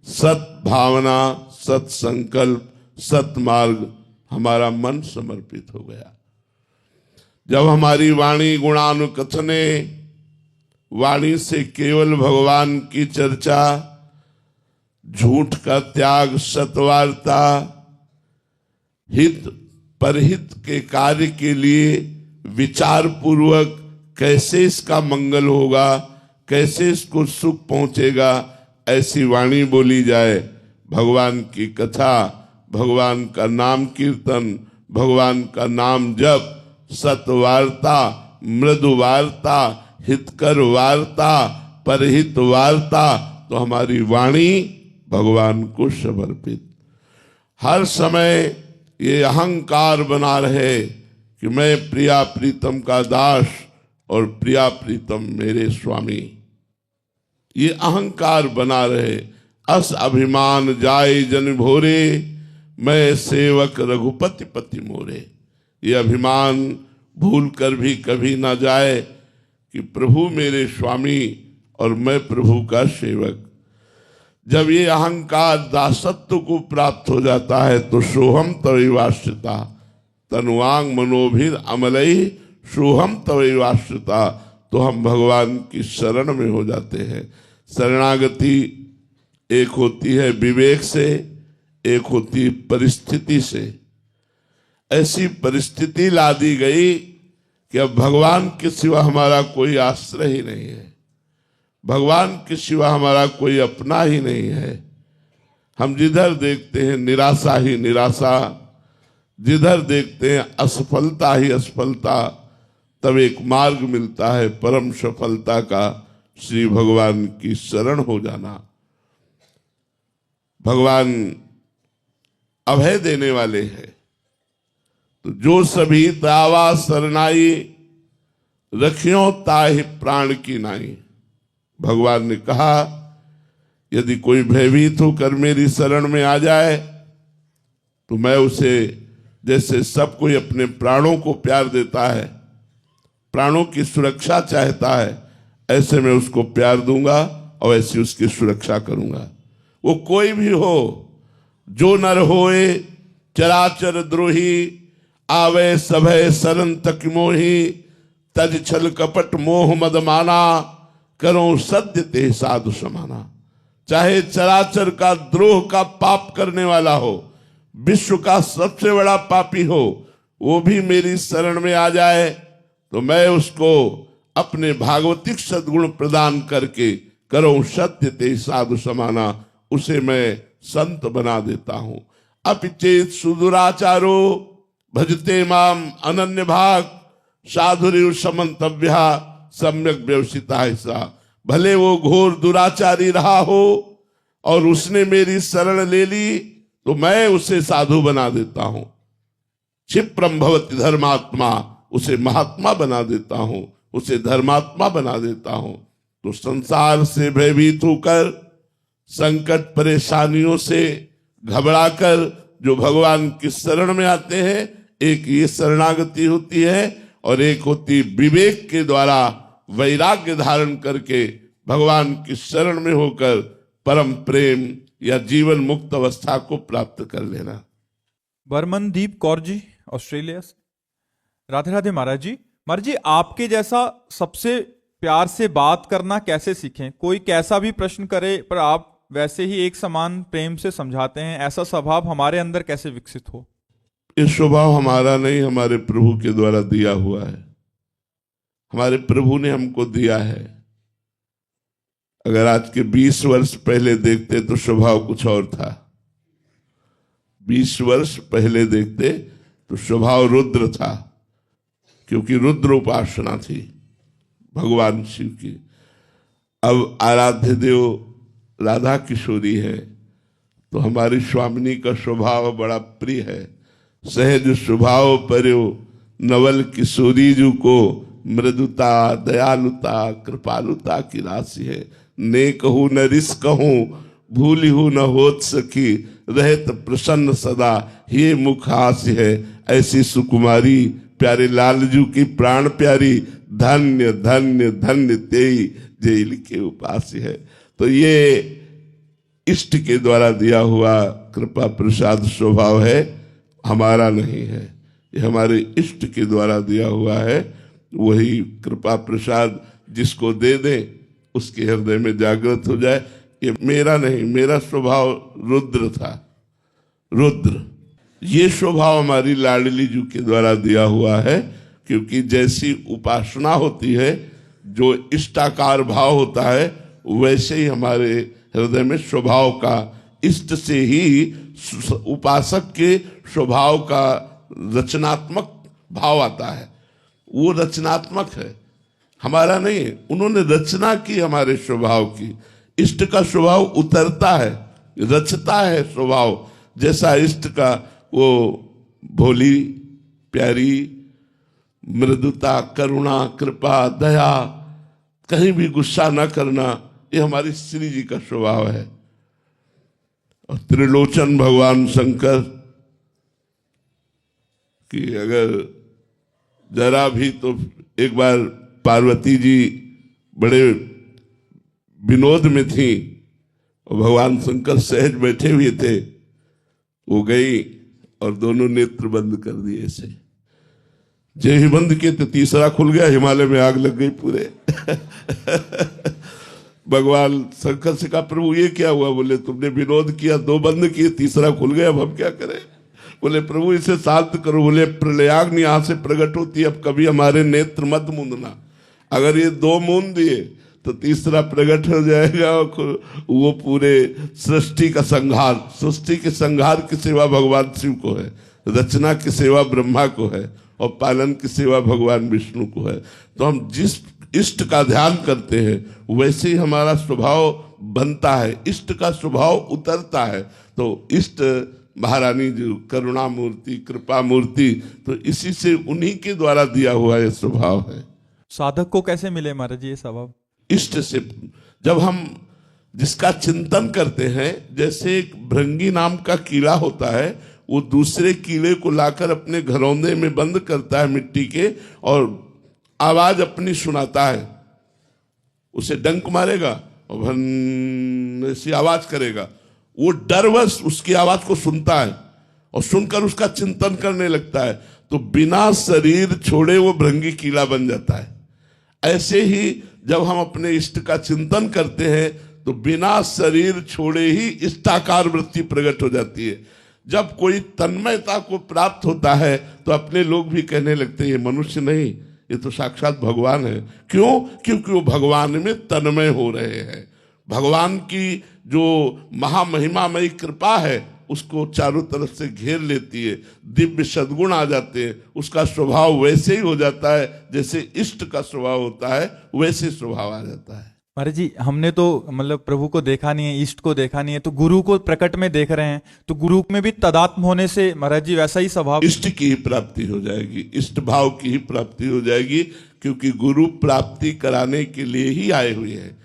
सत भावना, सत संकल्प, सत मार्ग, हमारा मन समर्पित हो गया। जब हमारी वाणी गुणानुकथने, वाणी से केवल भगवान की चर्चा, झूठ का त्याग, सतवार्ता, हित परहित के कार्य के लिए विचार पूर्वक कैसे इसका मंगल होगा, कैसे इसको सुख पहुंचेगा, ऐसी वाणी बोली जाए। भगवान की कथा, भगवान का नाम कीर्तन, भगवान का नाम जप, सतवार्ता, मृदु वार्ता, हितकर वार्ता, परहित वार्ता, तो हमारी वाणी भगवान को समर्पित। हर समय ये अहंकार बना रहे कि मैं प्रिया प्रीतम का दास और प्रिया प्रीतम मेरे स्वामी, ये अहंकार बना रहे। अस अभिमान जाय जन भोरे, मैं सेवक रघुपति पति मोरे। ये अभिमान भूल कर भी कभी ना जाए कि प्रभु मेरे स्वामी और मैं प्रभु का सेवक। जब ये अहंकार दासत्व को प्राप्त हो जाता है तो सोहम तवैवाश्रिता तनुवांग मनोभिर अमलई सोहम तवैवाश्रिता, तो हम भगवान की शरण में हो जाते हैं। शरणागति एक होती है विवेक से, एक होती है परिस्थिति से। ऐसी परिस्थिति ला दी गई कि अब भगवान के सिवा हमारा कोई आश्रय ही नहीं है, भगवान के सिवा हमारा कोई अपना ही नहीं है। हम जिधर देखते हैं निराशा ही निराशा, जिधर देखते हैं असफलता ही असफलता, तब एक मार्ग मिलता है परम सफलता का, श्री भगवान की शरण हो जाना। भगवान अभय देने वाले हैं। तो जो सभी तावा सरनाई रखियो ताहि प्राण की नाई। भगवान ने कहा यदि कोई भयभीत होकर मेरी शरण में आ जाए तो मैं उसे, जैसे सब कोई अपने प्राणों को प्यार देता है, प्राणों की सुरक्षा चाहता है, ऐसे मैं उसको प्यार दूंगा और ऐसी उसकी सुरक्षा करूंगा। वो कोई भी हो, जो नर होए चराचर द्रोही, आवे सभय शरण तक मोही, तज छल कपट मोह मद माना, करो सत्य ते साधु समाना। चाहे चराचर का द्रोह का पाप करने वाला हो, विश्व का सबसे बड़ा पापी हो, वो भी मेरी शरण में आ जाए तो मैं उसको अपने भागवतिक सद्गुण प्रदान करके, करो सत्य ते साधु समाना, उसे मैं संत बना देता हूं। अपिचेत सुदुराचारो भजते माम अनन्य भाग, साधुरिव समन्तव्या सम्यक व्यवसिता ऐसा। भले वो घोर दुराचारी रहा हो और उसने मेरी शरण ले ली तो मैं उसे साधु बना देता हूं। क्षिप्रम भवति धर्मात्मा, उसे महात्मा बना देता हूं, उसे धर्मात्मा बना देता हूं। तो संसार से भयभीत होकर, संकट परेशानियों से घबराकर जो भगवान की शरण में आते हैं, एक ये शरणागति होती है और एक होती विवेक के द्वारा वैराग्य धारण करके भगवान की शरण में होकर परम प्रेम या जीवन मुक्त अवस्था को प्राप्त कर लेना। बर्मनदीप कौर जी ऑस्ट्रेलिया से। राधे राधे महाराज जी। महाराज जी, आपके जैसा सबसे प्यार से बात करना कैसे सीखें? कोई कैसा भी प्रश्न करे पर आप वैसे ही एक समान प्रेम से समझाते हैं, ऐसा स्वभाव हमारे अंदर कैसे विकसित हो? ये स्वभाव हमारा नहीं, हमारे प्रभु के द्वारा दिया हुआ है। हमारे प्रभु ने हमको दिया है। अगर आज के 20 वर्ष पहले देखते तो स्वभाव कुछ और था। 20 वर्ष पहले देखते तो स्वभाव रुद्र था, क्योंकि रुद्र उपासना थी भगवान शिव की। अब आराध्य देव राधा किशोरी है तो हमारी स्वामिनी का स्वभाव बड़ा प्रिय है। सहज स्वभाव पर्यो नवल किशोरी जू को, मृदुता दयालुता कृपालुता की राशि है। ने कहूँ न रिस कहूँ, भूली हूँ न होत सकी, रहत प्रसन्न सदा ये मुख हास्य है। ऐसी सुकुमारी प्यारे लालजू की प्राण प्यारी, धन्य धन्य धन्य तेई जेल के उपास्य है। तो ये इष्ट के द्वारा दिया हुआ कृपा प्रसाद स्वभाव है, हमारा नहीं है। ये हमारे इष्ट के द्वारा दिया हुआ है। वही कृपा प्रसाद जिसको दे दे उसके हृदय में जागृत हो जाए। ये मेरा नहीं, मेरा स्वभाव रुद्र था। रुद्र ये स्वभाव हमारी लाडली जी के द्वारा दिया हुआ है, क्योंकि जैसी उपासना होती है, जो इष्टाकार भाव होता है, वैसे ही हमारे हृदय में स्वभाव का, इष्ट से ही उपासक के स्वभाव का रचनात्मक भाव आता है। वो रचनात्मक है, हमारा नहीं है। उन्होंने रचना की हमारे स्वभाव की। इष्ट का स्वभाव उतरता है, रचता है स्वभाव। जैसा इष्ट का वो भोली प्यारी मृदुता, करुणा, कृपा, दया, कहीं भी गुस्सा न करना, ये हमारी श्री जी का स्वभाव है। और त्रिलोचन भगवान शंकर कि अगर जरा भी, तो एक बार पार्वती जी बड़े विनोद में थी और भगवान शंकर सहज बैठे हुए थे, वो गई और दोनों नेत्र बंद कर दिए ऐसे। जो ही बंद किए तो तीसरा खुल गया, हिमालय में आग लग गई पूरे। भगवान शंकर से कहा प्रभु ये क्या हुआ? बोले तुमने विनोद किया, 2 बंद किए, तीसरा खुल गया, अब हम क्या करें? बोले प्रभु इसे शांत करो। बोले प्रलयाग्नि यहाँ से प्रकट होती है, अब कभी हमारे नेत्र मत मूंदना। अगर ये 2 मूंद दिए तो तीसरा प्रकट हो जाएगा, वो पूरे सृष्टि का संहार। सृष्टि के संहार की सेवा भगवान शिव को है, रचना की सेवा ब्रह्मा को है, और पालन की सेवा भगवान विष्णु को है। तो हम जिस इष्ट का ध्यान करते हैं वैसे ही हमारा स्वभाव बनता है, इष्ट का स्वभाव उतरता है। तो इष्ट महारानी जो करुणा मूर्ति, कृपा मूर्ति, तो इसी से उन्हीं के द्वारा दिया हुआ ये स्वभाव है। साधक को कैसे मिले महाराज ये स्वभाव? इष्ट से जब हम जिसका चिंतन करते हैं, जैसे एक भृंगी नाम का कीड़ा होता है, वो दूसरे कीड़े को लाकर अपने घरौंदे में बंद करता है मिट्टी के, और आवाज अपनी सुनाता है। उसे डंक मारेगा और भन ऐसी आवाज करेगा, वो डरवश उसकी आवाज को सुनता है और सुनकर उसका चिंतन करने लगता है, तो बिना शरीर छोड़े वो भृंगी कीड़ा बन जाता है। ऐसे ही जब हम अपने इष्ट का चिंतन करते हैं तो बिना शरीर छोड़े ही इष्टाकार वृत्ति प्रकट हो जाती है। जब कोई तन्मयता को प्राप्त होता है तो अपने लोग भी कहने लगते हैं ये मनुष्य नहीं, ये तो साक्षात भगवान है। क्यों? क्योंकि वो भगवान में तन्मय हो रहे हैं। भगवान की जो महामहिमामयी कृपा है उसको चारों तरफ से घेर लेती है, दिव्य सद्गुण आ जाते हैं, उसका स्वभाव वैसे ही हो जाता है जैसे इष्ट का स्वभाव होता है, वैसे स्वभाव आ जाता है। महाराज जी, हमने तो मतलब प्रभु को देखा नहीं है, इष्ट को देखा नहीं है, तो गुरु को प्रकट में देख रहे हैं, तो गुरु में भी तदात्म होने से महाराज जी वैसा ही स्वभाव, इष्ट की ही प्राप्ति हो जाएगी, इष्ट भाव की ही प्राप्ति हो जाएगी, क्योंकि गुरु प्राप्ति कराने के लिए ही आए हुए हैं।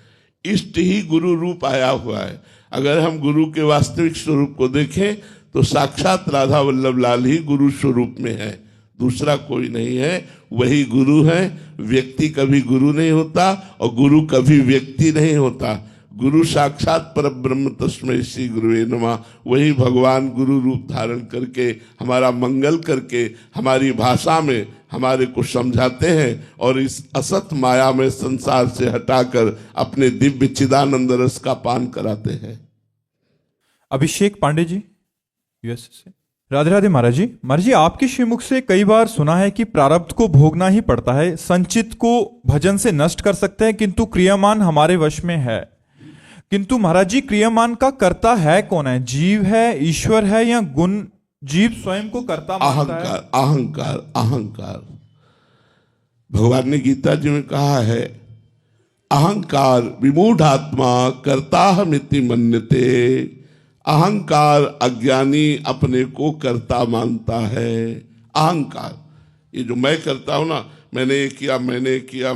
इष्ट ही गुरु रूप आया हुआ है। अगर हम गुरु के वास्तविक स्वरूप को देखें तो साक्षात राधा वल्लभ लाल ही गुरु स्वरूप में है, दूसरा कोई नहीं है, वही गुरु है। व्यक्ति कभी गुरु नहीं होता और गुरु कभी व्यक्ति नहीं होता। गुरु साक्षात परब्रह्म तस्मै श्री गुरुवे नमः, वही भगवान गुरु रूप धारण करके हमारा मंगल करके हमारी भाषा में हमारे को समझाते हैं और इस असत माया में संसार से हटाकर अपने दिव्य चिदानंद रस का पान कराते हैं। अभिषेक पांडे जी यूएस से। राधे राधे महाराज जी। महाराज जी, आपके श्रीमुख से कई बार सुना है कि प्रारब्ध को भोगना ही पड़ता है, संचित को भजन से नष्ट कर सकते हैं किंतु क्रियामान हमारे वश में है। किंतु महाराज जी, क्रियामान का कर्ता है कौन है? जीव है, ईश्वर है, या गुण जीव स्वयं को कर्ता मानता है? अहंकार, अहंकार, अहंकार। भगवान ने गीता जी में कहा है, अहंकार विमूढ़ात्मा कर्ताहमिति मन्यते। अहंकार अज्ञानी अपने को कर्ता मानता है। अहंकार, ये जो मैं करता हूं ना, मैंने ये किया, मैंने किया,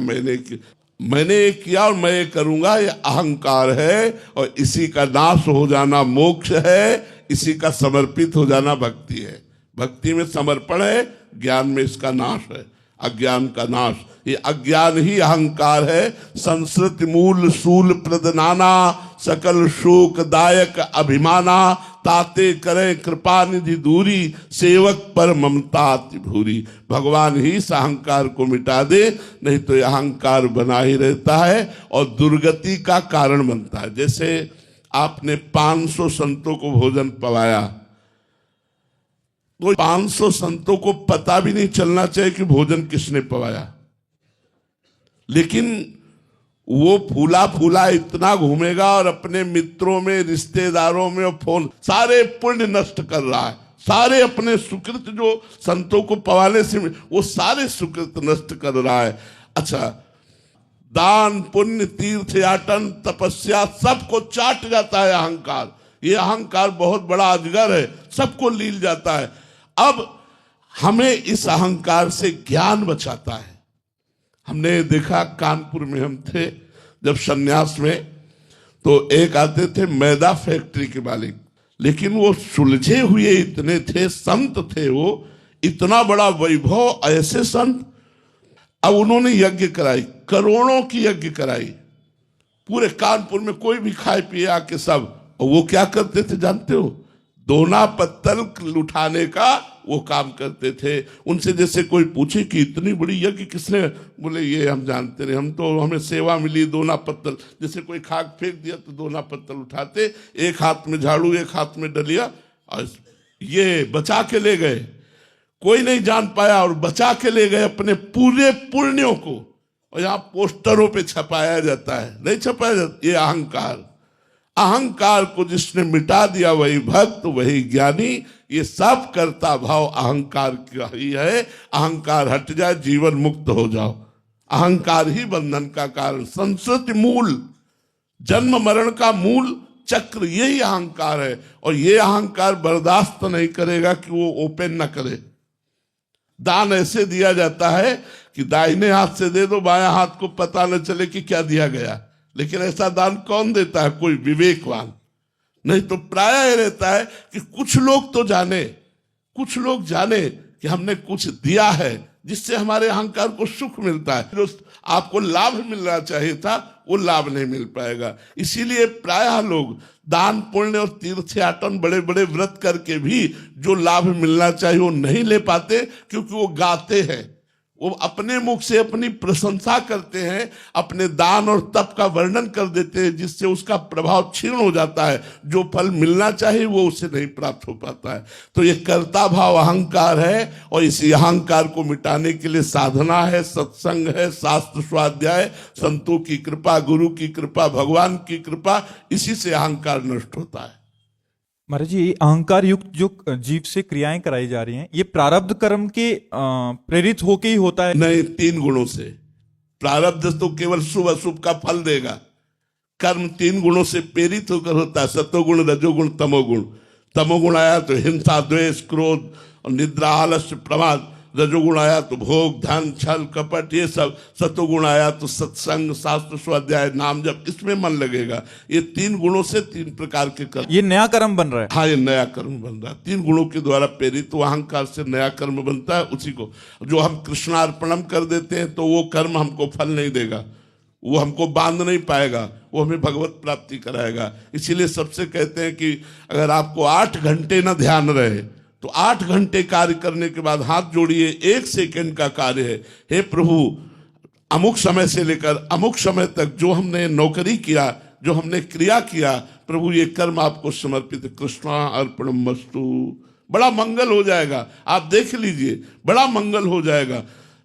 मैंने ये किया और मैं ये करूंगा, ये अहंकार है। और इसी का नाश हो जाना मोक्ष है, इसी का समर्पित हो जाना भक्ति है। भक्ति में समर्पण है, ज्ञान में इसका नाश है, अज्ञान का नाश। ये अज्ञान ही अहंकार है। संस्कृति मूल सूल प्रदनाना, सकल शोक दायक अभिमाना। ताते करें कृपा निधि दूरी, सेवक पर ममता अति भूरी। भगवान ही इस अहंकार को मिटा दे, नहीं तो यह अहंकार बना ही रहता है और दुर्गति का कारण बनता है। जैसे आपने 500 संतों को भोजन पवाया, तो 500 संतों को पता भी नहीं चलना चाहिए कि भोजन किसने पवाया, लेकिन वो फूला फूला इतना घूमेगा और अपने मित्रों में, रिश्तेदारों में और फोन सारे पुण्य नष्ट कर रहा है। सारे अपने सुकृत जो संतों को पवाने से वो सारे सुकृत नष्ट कर रहा है। अच्छा, दान पुण्य तीर्थ याटन तपस्या सबको चाट जाता है अहंकार। ये अहंकार बहुत बड़ा अजगर है, सबको लील जाता है। अब हमें इस अहंकार से ज्ञान बचाता है। हमने देखा कानपुर में हम थे जब सन्यास में, तो एक आते थे मैदा फैक्ट्री के मालिक, लेकिन वो सुलझे हुए इतने थे, संत थे वो, इतना बड़ा वैभव, ऐसे संत। अब उन्होंने यज्ञ कराई, करोड़ों की यज्ञ कराई पूरे कानपुर में, कोई भी खाए पिए आके सब और वो क्या करते थे जानते हो? दोना पत्तल उठाने का वो काम करते थे। उनसे जैसे कोई पूछे कि इतनी बड़ी यज्ञ किसने, बोले ये हम जानते नहीं, हम तो हमें सेवा मिली दोना पत्तल। जैसे कोई खाक फेंक दिया तो दोना पत्तल उठाते, एक हाथ में झाड़ू एक हाथ में डलिया, और ये बचा के ले गए। कोई नहीं जान पाया और बचा के ले गए अपने पूरे पुण्यों को। और यहाँ पोस्टरों पे छपाया जाता है, नहीं छपाया जाता। ये अहंकार, अहंकार को जिसने मिटा दिया वही भक्त, वही ज्ञानी। ये सब कर्ता भाव अहंकार का ही है। अहंकार हट जाए, जीवन मुक्त हो जाओ। अहंकार ही बंधन का कारण, संस्कृति मूल, जन्म मरण का मूल चक्र यही अहंकार है। और ये अहंकार बर्दाश्त नहीं करेगा कि वो ओपन न करे। दान ऐसे दिया जाता है कि दाहिने हाथ से दे दो, बाएं हाथ को पता न चले कि क्या दिया गया। लेकिन ऐसा दान कौन देता है? कोई विवेकवान। नहीं तो प्रायः रहता है कि कुछ लोग तो जाने, कुछ लोग जाने कि हमने कुछ दिया है जिससे हमारे अहंकार को सुख मिलता है। जो आपको लाभ मिलना चाहिए था वो लाभ नहीं मिल पाएगा। इसीलिए प्रायः लोग दान पुण्य और तीर्थयाटन बड़े बड़े व्रत करके भी जो लाभ मिलना चाहिए वो नहीं ले पाते, क्योंकि वो गाते हैं, वो अपने मुख से अपनी प्रशंसा करते हैं, अपने दान और तप का वर्णन कर देते हैं, जिससे उसका प्रभाव क्षीण हो जाता है। जो फल मिलना चाहिए वो उसे नहीं प्राप्त हो पाता है। तो ये कर्ता भाव अहंकार है, और इसी अहंकार को मिटाने के लिए साधना है, सत्संग है, शास्त्र स्वाध्याय, संतों की कृपा, गुरु की कृपा, भगवान की कृपा, इसी से अहंकार नष्ट होता है। महाराज जी, अहंकार युक्त जो जीव से क्रियाएं कराई जा रही हैं, ये प्रारब्ध कर्म के प्रेरित होके ही होता है? नहीं, 3 गुणों से। प्रारब्ध तो केवल शुभ अशुभ का फल देगा। कर्म 3 गुणों से प्रेरित होकर होता है, सतोगुण, रजोगुण, तमोगुण। तमोगुण आया तो हिंसा, द्वेष, क्रोध और निद्रा, आलस्य, प्रमाद। रजोगुण आया तो भोग, धन, छल, कपट, ये सब। सतोगुण आया तो सत्संग, शास्त्र स्वाध्याय, नाम जप, इसमें मन लगेगा। ये 3 गुणों से 3 प्रकार के कर्म। ये नया कर्म बन रहा है? हाँ, ये नया कर्म बन रहा है। 3 गुणों के द्वारा प्रेरित तो अहंकार से नया कर्म बनता है। उसी को जो हम कृष्णार्पणम कर देते हैं तो वो कर्म हमको फल नहीं देगा, वो हमको बांध नहीं पाएगा, वो हमें भगवत प्राप्ति कराएगा। इसीलिए सबसे कहते हैं कि अगर आपको 8 घंटे न ध्यान रहे तो 8 घंटे कार्य करने के बाद हाथ जोड़िए, 1 सेकंड का कार्य है। हे प्रभु, अमुक समय से लेकर अमुक समय तक जो हमने नौकरी किया, जो हमने क्रिया किया, प्रभु ये कर्म आपको समर्पित, कृष्णा अर्पणमस्तु। बड़ा मंगल हो जाएगा। आप देख लीजिए, बड़ा मंगल हो जाएगा।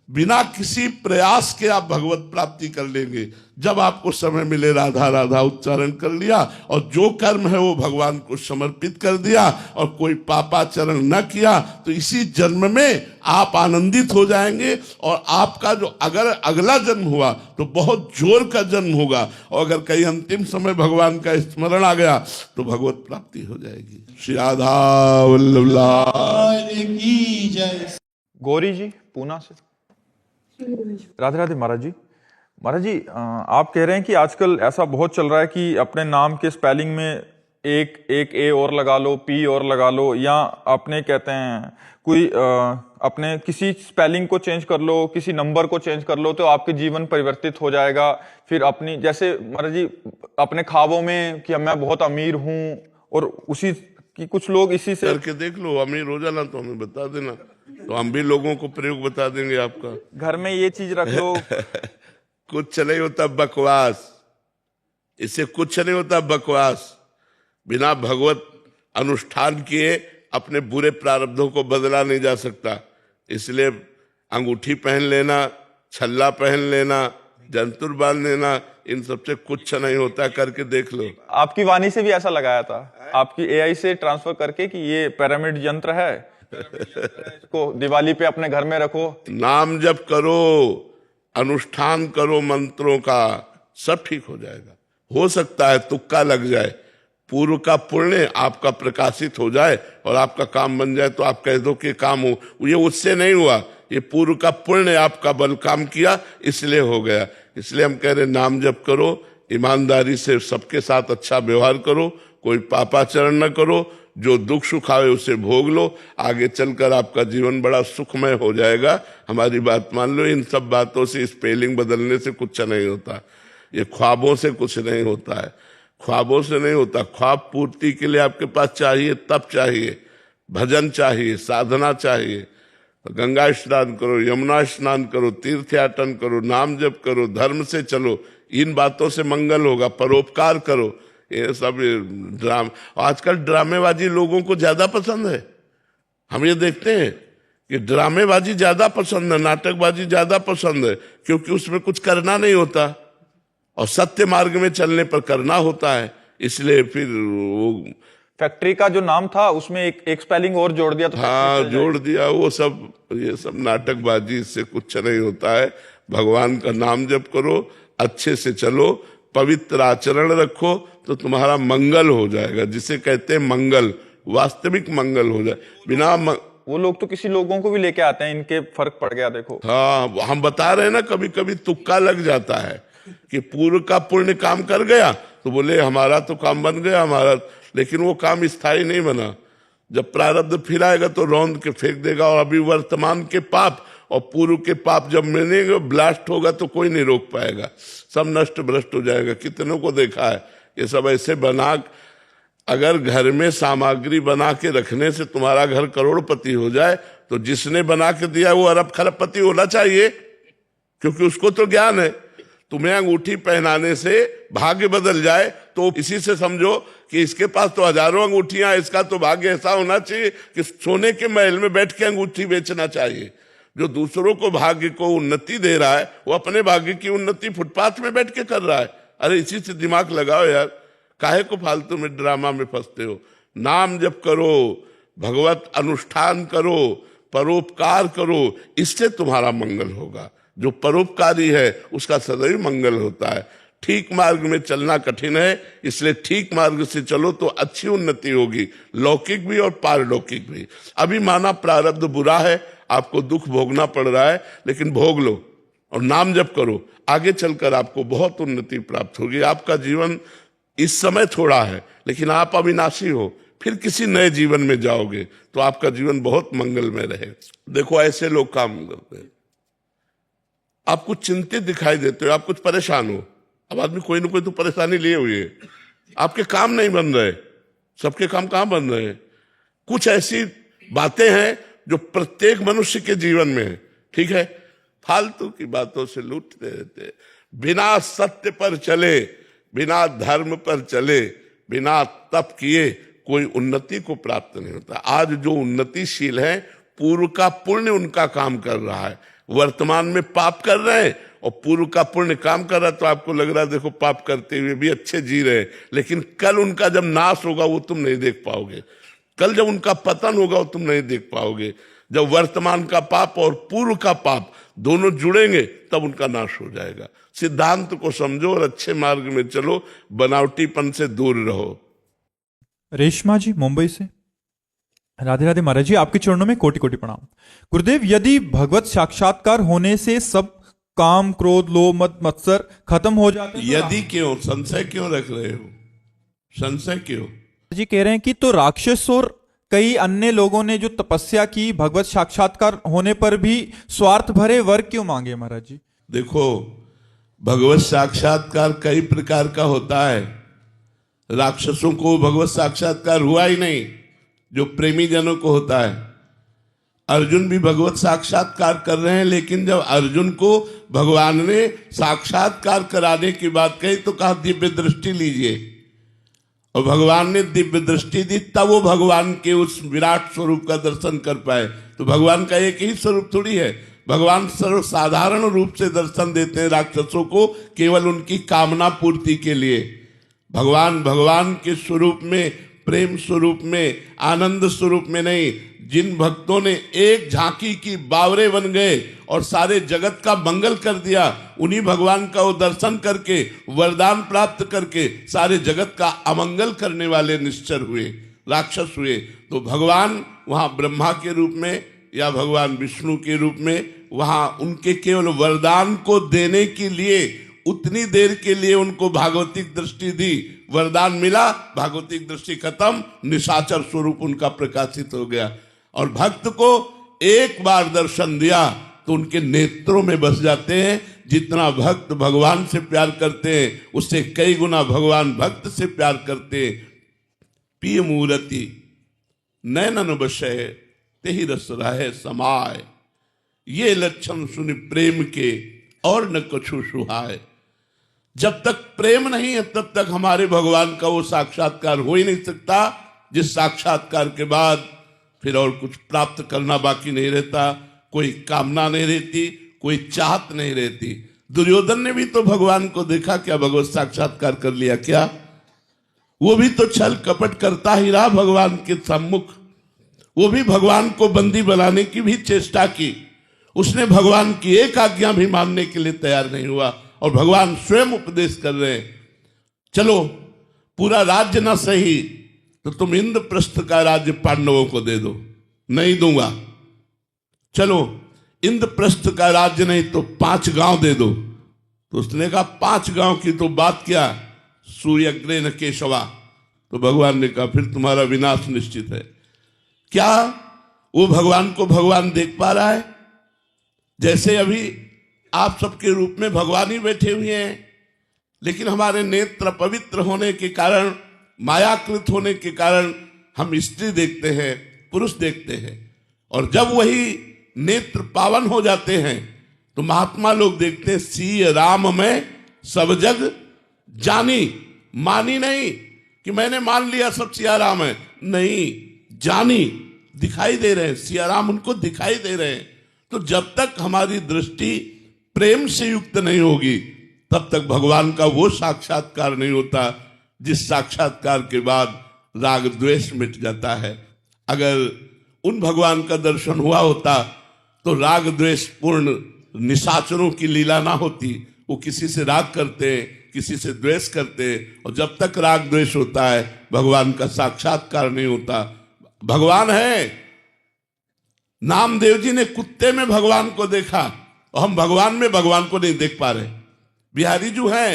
बिना किसी प्रयास के आप भगवत प्राप्ति कर लेंगे। जब आपको समय मिले राधा राधा उच्चारण कर लिया और जो कर्म है वो भगवान को समर्पित कर दिया और कोई पापाचरण न किया, तो इसी जन्म में आप आनंदित हो जाएंगे। और आपका जो अगर अगला जन्म हुआ तो बहुत जोर का जन्म होगा, और अगर कहीं अंतिम समय भगवान का स्मरण आ गया तो भगवत प्राप्ति हो जाएगी। श्री राधा वल्लभ की जय। गौरी जी पूना से। राधे राधे महाराज जी। महाराज जी, आप कह रहे हैं कि आजकल ऐसा बहुत चल रहा है कि अपने नाम के स्पेलिंग में एक ए और लगा लो, पी और लगा लो, या अपने कहते हैं कोई अपने किसी स्पेलिंग को चेंज कर लो, किसी नंबर को चेंज कर लो तो आपके जीवन परिवर्तित हो जाएगा। फिर अपनी जैसे महाराज जी अपने ख्वाबों में कि मैं बहुत अमीर हूं, और उसी कि कुछ लोग इसी से करके देख लो, अमीर हो जाना तो हमें बता देना, तो हम भी लोगों को प्रयोग बता देंगे आपका। घर में ये चीज रख लो। कुछ नहीं होता बकवास, इससे कुछ नहीं होता बकवास। बिना भगवत अनुष्ठान किए अपने बुरे प्रारब्धों को बदला नहीं जा सकता। इसलिए अंगूठी पहन लेना, छल्ला पहन लेना, जंतुर बांध लेना, इन सबसे कुछ नहीं होता। करके देख लो। आपकी वाणी से भी ऐसा लगाया था, आपकी एआई से ट्रांसफर करके कि ये पिरामिड यंत्र है, इसको दिवाली पे अपने घर में रखो। नाम जप करो, अनुष्ठान करो मंत्रों का, सब ठीक हो जाएगा। हो सकता है तुक्का लग जाए, पूर्व का पुण्य आपका प्रकाशित हो जाए और आपका काम बन जाए, तो आप कह दो कि काम हो। ये उससे नहीं हुआ, ये पूर्व का पुण्य आपका बल काम किया, इसलिए हो गया। इसलिए हम कह रहे नाम जप करो, ईमानदारी से सबके साथ अच्छा व्यवहार करो, कोई पापाचरण न करो, जो दुख सुख आवे उसे भोग लो। आगे चलकर आपका जीवन बड़ा सुखमय हो जाएगा। हमारी बात मान लो। इन सब बातों से, स्पेलिंग बदलने से कुछ नहीं होता, ये ख्वाबों से कुछ नहीं होता है। ख्वाबों से नहीं होता। ख्वाब पूर्ति के लिए आपके पास चाहिए, तप चाहिए, भजन चाहिए, साधना चाहिए। तो गंगा स्नान करो, यमुना स्नान करो, तीर्थयाटन करो, नाम जप करो, धर्म से चलो, इन बातों से मंगल होगा। परोपकार करो। ये सब आजकल ड्रामेबाजी लोगों को ज्यादा पसंद है। हम ये देखते हैं कि ड्रामेबाजी ज्यादा पसंद है, नाटकबाजी ज्यादा पसंद है, क्योंकि उसमें कुछ करना नहीं होता और सत्य मार्ग में चलने पर करना होता है। इसलिए फिर वो फैक्ट्री का जो नाम था उसमें एक स्पेलिंग और जोड़ दिया तो हाँ जोड़ दिया, वो सब ये सब नाटकबाजी, इससे कुछ नहीं होता है। भगवान का नाम जप करो, अच्छे से चलो, पवित्र आचरण रखो, तो तुम्हारा मंगल हो जाएगा। जिसे कहते हैं मंगल, वास्तविक मंगल हो जाए। वो लोग तो किसी लोगों को भी लेके आते हैं, इनके फर्क पड़ गया देखो। हाँ, हम बता रहे हैं ना, कभी कभी तुक्का लग जाता है कि पूर्व का पुण्य काम कर गया तो बोले हमारा तो काम बन गया हमारा, लेकिन वो काम स्थायी नहीं बना। जब प्रारब्ध फिर आएगा तो रौंद के फेंक देगा। और अभी वर्तमान के पाप और पूर्व के पाप जब मिलेंगे, ब्लास्ट होगा तो कोई नहीं रोक पाएगा, सब नष्ट भ्रष्ट हो जाएगा। कितनों को देखा है ये सब ऐसे बना। अगर घर में सामग्री बना के रखने से तुम्हारा घर करोड़पति हो जाए, तो जिसने बना के दिया वो अरब खरबपति होना चाहिए, क्योंकि उसको तो ज्ञान है। तुम्हें अंगूठी पहनाने से भाग्य बदल जाए तो इसी से समझो कि इसके पास तो हजारों अंगूठियां, इसका तो भाग्य ऐसा होना चाहिए कि सोने के महल में बैठ के अंगूठी बेचना चाहिए। जो दूसरों को भाग्य को उन्नति दे रहा है, वो अपने भाग्य की उन्नति फुटपाथ में बैठ के कर रहा है। अरे इसी से दिमाग लगाओ यार, काहे को फालतू में ड्रामा में फंसते हो। नाम जप करो, भगवत अनुष्ठान करो, परोपकार करो, इससे तुम्हारा मंगल होगा। जो परोपकारी है उसका सदैव मंगल होता है। ठीक मार्ग में चलना कठिन है, इसलिए ठीक मार्ग से चलो तो अच्छी उन्नति होगी, लौकिक भी और पारलौकिक भी। अभी माना प्रारब्ध बुरा है, आपको दुख भोगना पड़ रहा है, लेकिन भोग लो और नाम जप करो, आगे चलकर आपको बहुत उन्नति प्राप्त होगी। आपका जीवन इस समय थोड़ा है, लेकिन आप अविनाशी हो, फिर किसी नए जीवन में जाओगे तो आपका जीवन बहुत मंगल में रहे। देखो ऐसे लोग काम करते हैं, आप कुछ चिंतित दिखाई देते हो, आप कुछ परेशान हो। अब आदमी कोई ना कोई तो परेशानी लिए हुई है, आपके काम नहीं बन रहे। सबके काम कहाँ बन रहे हैं? कुछ ऐसी बातें हैं जो प्रत्येक मनुष्य के जीवन में है, ठीक है। फालतू की बातों से लूटते रहते। बिना सत्य पर चले, बिना धर्म पर चले, बिना तप किए कोई उन्नति को प्राप्त नहीं होता। आज जो उन्नतिशील है, पूर्व का पुण्य उनका काम कर रहा है। वर्तमान में पाप कर रहे हैं और पूर्व का पुण्य काम कर रहा है, तो आपको लग रहा है देखो पाप करते हुए भी अच्छे जी रहे हैं, लेकिन कल उनका जब नाश होगा वो तुम नहीं देख पाओगे। कल जब उनका पतन होगा वो तुम नहीं देख पाओगे। जब वर्तमान का पाप और पूर्व का पाप दोनों जुड़ेंगे तब उनका नाश हो जाएगा। सिद्धांत को समझो और अच्छे मार्ग में चलो, बनावटीपन से दूर रहो। रेशमा जी मुंबई से। राधे राधे महाराज जी, आपके चरणों में कोटि कोटि प्रणाम। गुरुदेव, यदि भगवत साक्षात्कार होने से सब काम, क्रोध, लोभ, मद, मत्सर खत्म हो जाते हैं, यदि क्यों संशय क्यों रख रहे हो? संशय क्यों? जी कह रहे हैं कि तो राक्षस और कई अन्य लोगों ने जो तपस्या की, भगवत साक्षात्कार होने पर भी स्वार्थ भरे वर क्यों मांगे महाराज जी? देखो, भगवत साक्षात्कार कई प्रकार का होता है। राक्षसों को भगवत साक्षात्कार हुआ ही नहीं जो प्रेमी जनों को होता है। अर्जुन भी भगवत साक्षात्कार कर रहे हैं, लेकिन जब अर्जुन को भगवान ने साक्षात्कार कराने की बात कही तो कहा दिव्य दृष्टि लीजिए, और भगवान ने दिव्य दृष्टि दी, तब वो भगवान के उस विराट स्वरूप का दर्शन कर पाए। तो भगवान का एक ही स्वरूप थोड़ी है, भगवान सर्वसाधारण रूप से दर्शन देते हैं राक्षसों को, केवल उनकी कामना पूर्ति के लिए। भगवान के स्वरूप में, प्रेम स्वरूप में, आनंद स्वरूप में नहीं। जिन भक्तों ने एक झांकी की बावरे बन गए और सारे जगत का मंगल कर दिया, उन्हीं भगवान का वो दर्शन करके, वरदान प्राप्त करके सारे जगत का अमंगल करने वाले निश्चर हुए, राक्षस हुए। तो भगवान वहां ब्रह्मा के रूप में या भगवान विष्णु के रूप में, वहां उनके केवल वरदान को देने के लिए उतनी देर के लिए उनको भागवतिक दृष्टि दी, वरदान मिला, भागवतिक दृष्टि खत्म, निशाचर स्वरूप उनका प्रकाशित हो गया। और भक्त को एक बार दर्शन दिया तो उनके नेत्रों में बस जाते हैं, जितना भक्त भगवान से प्यार करते हैं उससे कई गुना भगवान भक्त से प्यार करते हैं। पिय मूर्ति नैनन वशय तेहि रस रहे समाय, ये लक्षण सुन प्रेम के और न कछु सुहाय। जब तक प्रेम नहीं है तब तक हमारे भगवान का वो साक्षात्कार हो ही नहीं सकता, जिस साक्षात्कार के बाद फिर और कुछ प्राप्त करना बाकी नहीं रहता, कोई कामना नहीं रहती, कोई चाहत नहीं रहती। दुर्योधन ने भी तो भगवान को देखा क्या, भगवत साक्षात्कार कर लिया क्या? वो भी तो छल कपट करता ही रहा भगवान के सम्मुख। वो भी भगवान को बंदी बनाने की भी चेष्टा की, उसने भगवान की एक आज्ञा भी मानने के लिए तैयार नहीं हुआ। और भगवान स्वयं उपदेश कर रहे हैं, चलो पूरा राज्य ना सही तो तुम इंद्रप्रस्थ का राज्य पांडवों को दे दो। नहीं दूंगा। चलो इंद्रप्रस्थ का राज्य नहीं तो 5 गांव दे दो। तो उसने कहा 5 गांव की तो बात क्या, सूर्यग्रे न केशवा। तो भगवान ने कहा फिर तुम्हारा विनाश निश्चित है। क्या वो भगवान को भगवान देख पा रहा है? जैसे अभी आप सबके रूप में भगवान ही बैठे हुए हैं, लेकिन हमारे नेत्र पवित्र होने के कारण, मायाकृत होने के कारण हम स्त्री देखते हैं, पुरुष देखते हैं। और जब वही नेत्र पावन हो जाते हैं तो महात्मा लोग देखते हैं सिय राम में सब जग जानी। मानी नहीं कि मैंने मान लिया सब सिया राम है, नहीं, जानी, दिखाई दे रहे हैं, सिया राम उनको दिखाई दे रहे हैं। तो जब तक हमारी दृष्टि प्रेम से युक्त नहीं होगी तब तक भगवान का वो साक्षात्कार नहीं होता जिस साक्षात्कार के बाद राग द्वेष मिट जाता है। अगर उन भगवान का दर्शन हुआ होता तो राग द्वेष पूर्ण निशाचरों की लीला ना होती। वो किसी से राग करते हैं, किसी से द्वेष करते हैं, और जब तक राग द्वेष होता है भगवान का साक्षात्कार नहीं होता। भगवान है, नामदेव जी ने कुत्ते में भगवान को देखा और हम भगवान में भगवान को नहीं देख पा रहे। बिहारी जो हैं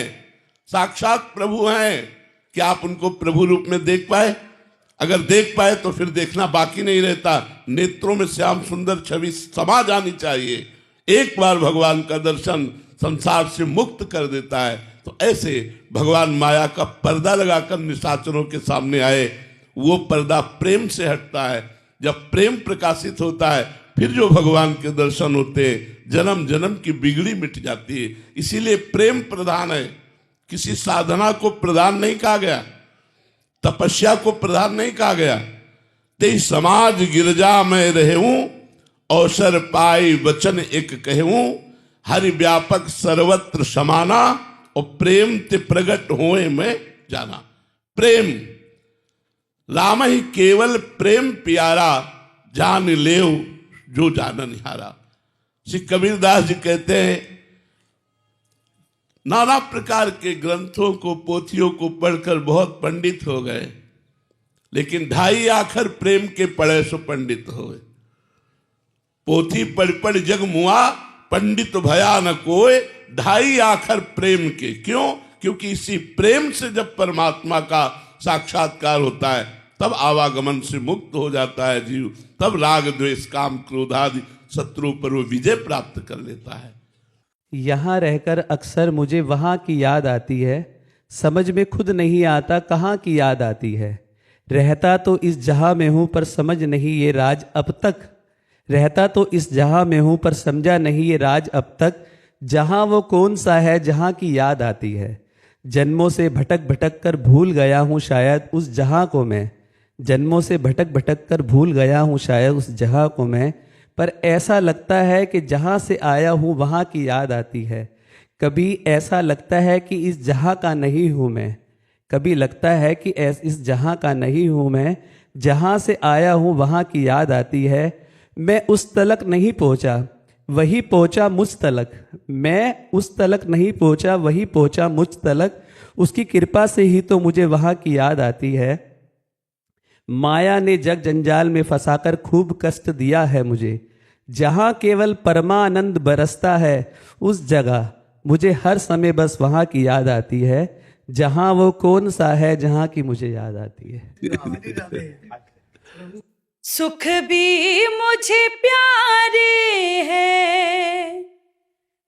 साक्षात प्रभु हैं, क्या आप उनको प्रभु रूप में देख पाए? अगर देख पाए तो फिर देखना बाकी नहीं रहता, नेत्रों में श्याम सुंदर छवि समा जानी चाहिए। एक बार भगवान का दर्शन संसार से मुक्त कर देता है। तो ऐसे भगवान माया का पर्दा लगाकर निशाचरों के सामने आए, वो पर्दा प्रेम से हटता है। जब प्रेम प्रकाशित होता है फिर जो भगवान के दर्शन होते हैं, जन्म जन्म की बिगड़ी मिट जाती है। इसीलिए प्रेम प्रधान है, किसी साधना को प्रधान नहीं कहा गया, तपस्या को प्रधान नहीं कहा गया। ते समाज गिरजा में रहूं, अवसर पाई वचन एक कहूं, हरि व्यापक सर्वत्र समाना, और प्रेम ते प्रगट होए में जाना। प्रेम, राम ही केवल प्रेम प्यारा, जान लेव जो जानन हारा। श्री कबीरदास जी कहते हैं, नाना प्रकार के ग्रंथों को, पोथियों को पढ़कर बहुत पंडित हो गए, लेकिन 2.5 आखर प्रेम के पढ़े सो पंडित हो गए। पोथी पढ़ पढ़ जग मुआ, पंडित भया न कोय, 2.5 आखर प्रेम के। क्यों? क्योंकि इसी प्रेम से जब परमात्मा का साक्षात्कार होता है तब आवागमन से मुक्त हो जाता है जीव, तब राग द्वेष काम क्रोध आदि शत्रु पर वो विजय प्राप्त कर लेता है। यहाँ रहकर अक्सर मुझे वहाँ की याद आती है, समझ में खुद नहीं आता कहाँ की याद आती है। रहता तो इस जहाँ में हूँ पर समझ नहीं ये राज अब तक, रहता तो इस जहाँ में हूँ पर समझा नहीं ये राज अब तक, जहाँ वो कौन सा है जहाँ की याद आती है। जन्मों से भटक भटक कर भूल गया हूँ शायद उस जहाँ को मैं, जन्मों से भटक भटक कर भूल गया हूँ शायद उस जहाँ को मैं, पर ऐसा लगता है कि जहाँ से आया हूँ वहाँ की याद आती है। कभी ऐसा लगता है कि इस जहाँ का नहीं हूँ मैं, कभी लगता है कि इस जहाँ का नहीं हूँ मैं, जहाँ से आया हूँ वहाँ की याद आती है। मैं उस तलक नहीं पहुँचा, वही पहुँचा मुझ तलक, मैं उस तलक नहीं पहुँचा, वही पहुँचा मुझ तलक, उसकी कृपा से ही तो मुझे वहाँ की याद आती है। माया ने जग जंजाल में फंसाकर खूब कष्ट दिया है मुझे, जहाँ केवल परमानंद बरसता है उस जगह मुझे हर समय बस वहाँ की याद आती है, जहाँ वो कौन सा है जहाँ की मुझे याद आती है। सुख भी मुझे प्यारे हैं,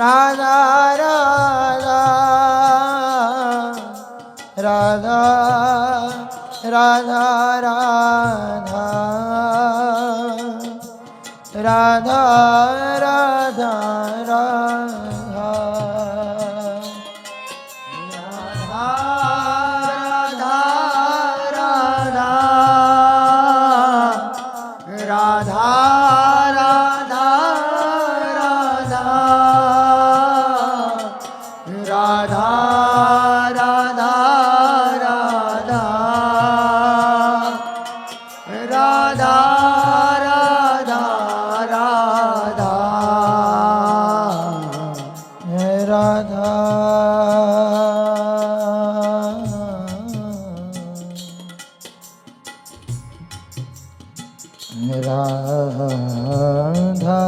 राधा राधा राधा राधा राधा राधा राधा राधा राधा राधा राधा राधा राधा राधा राधा राधा राधा राधा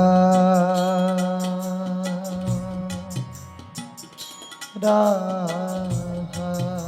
राधा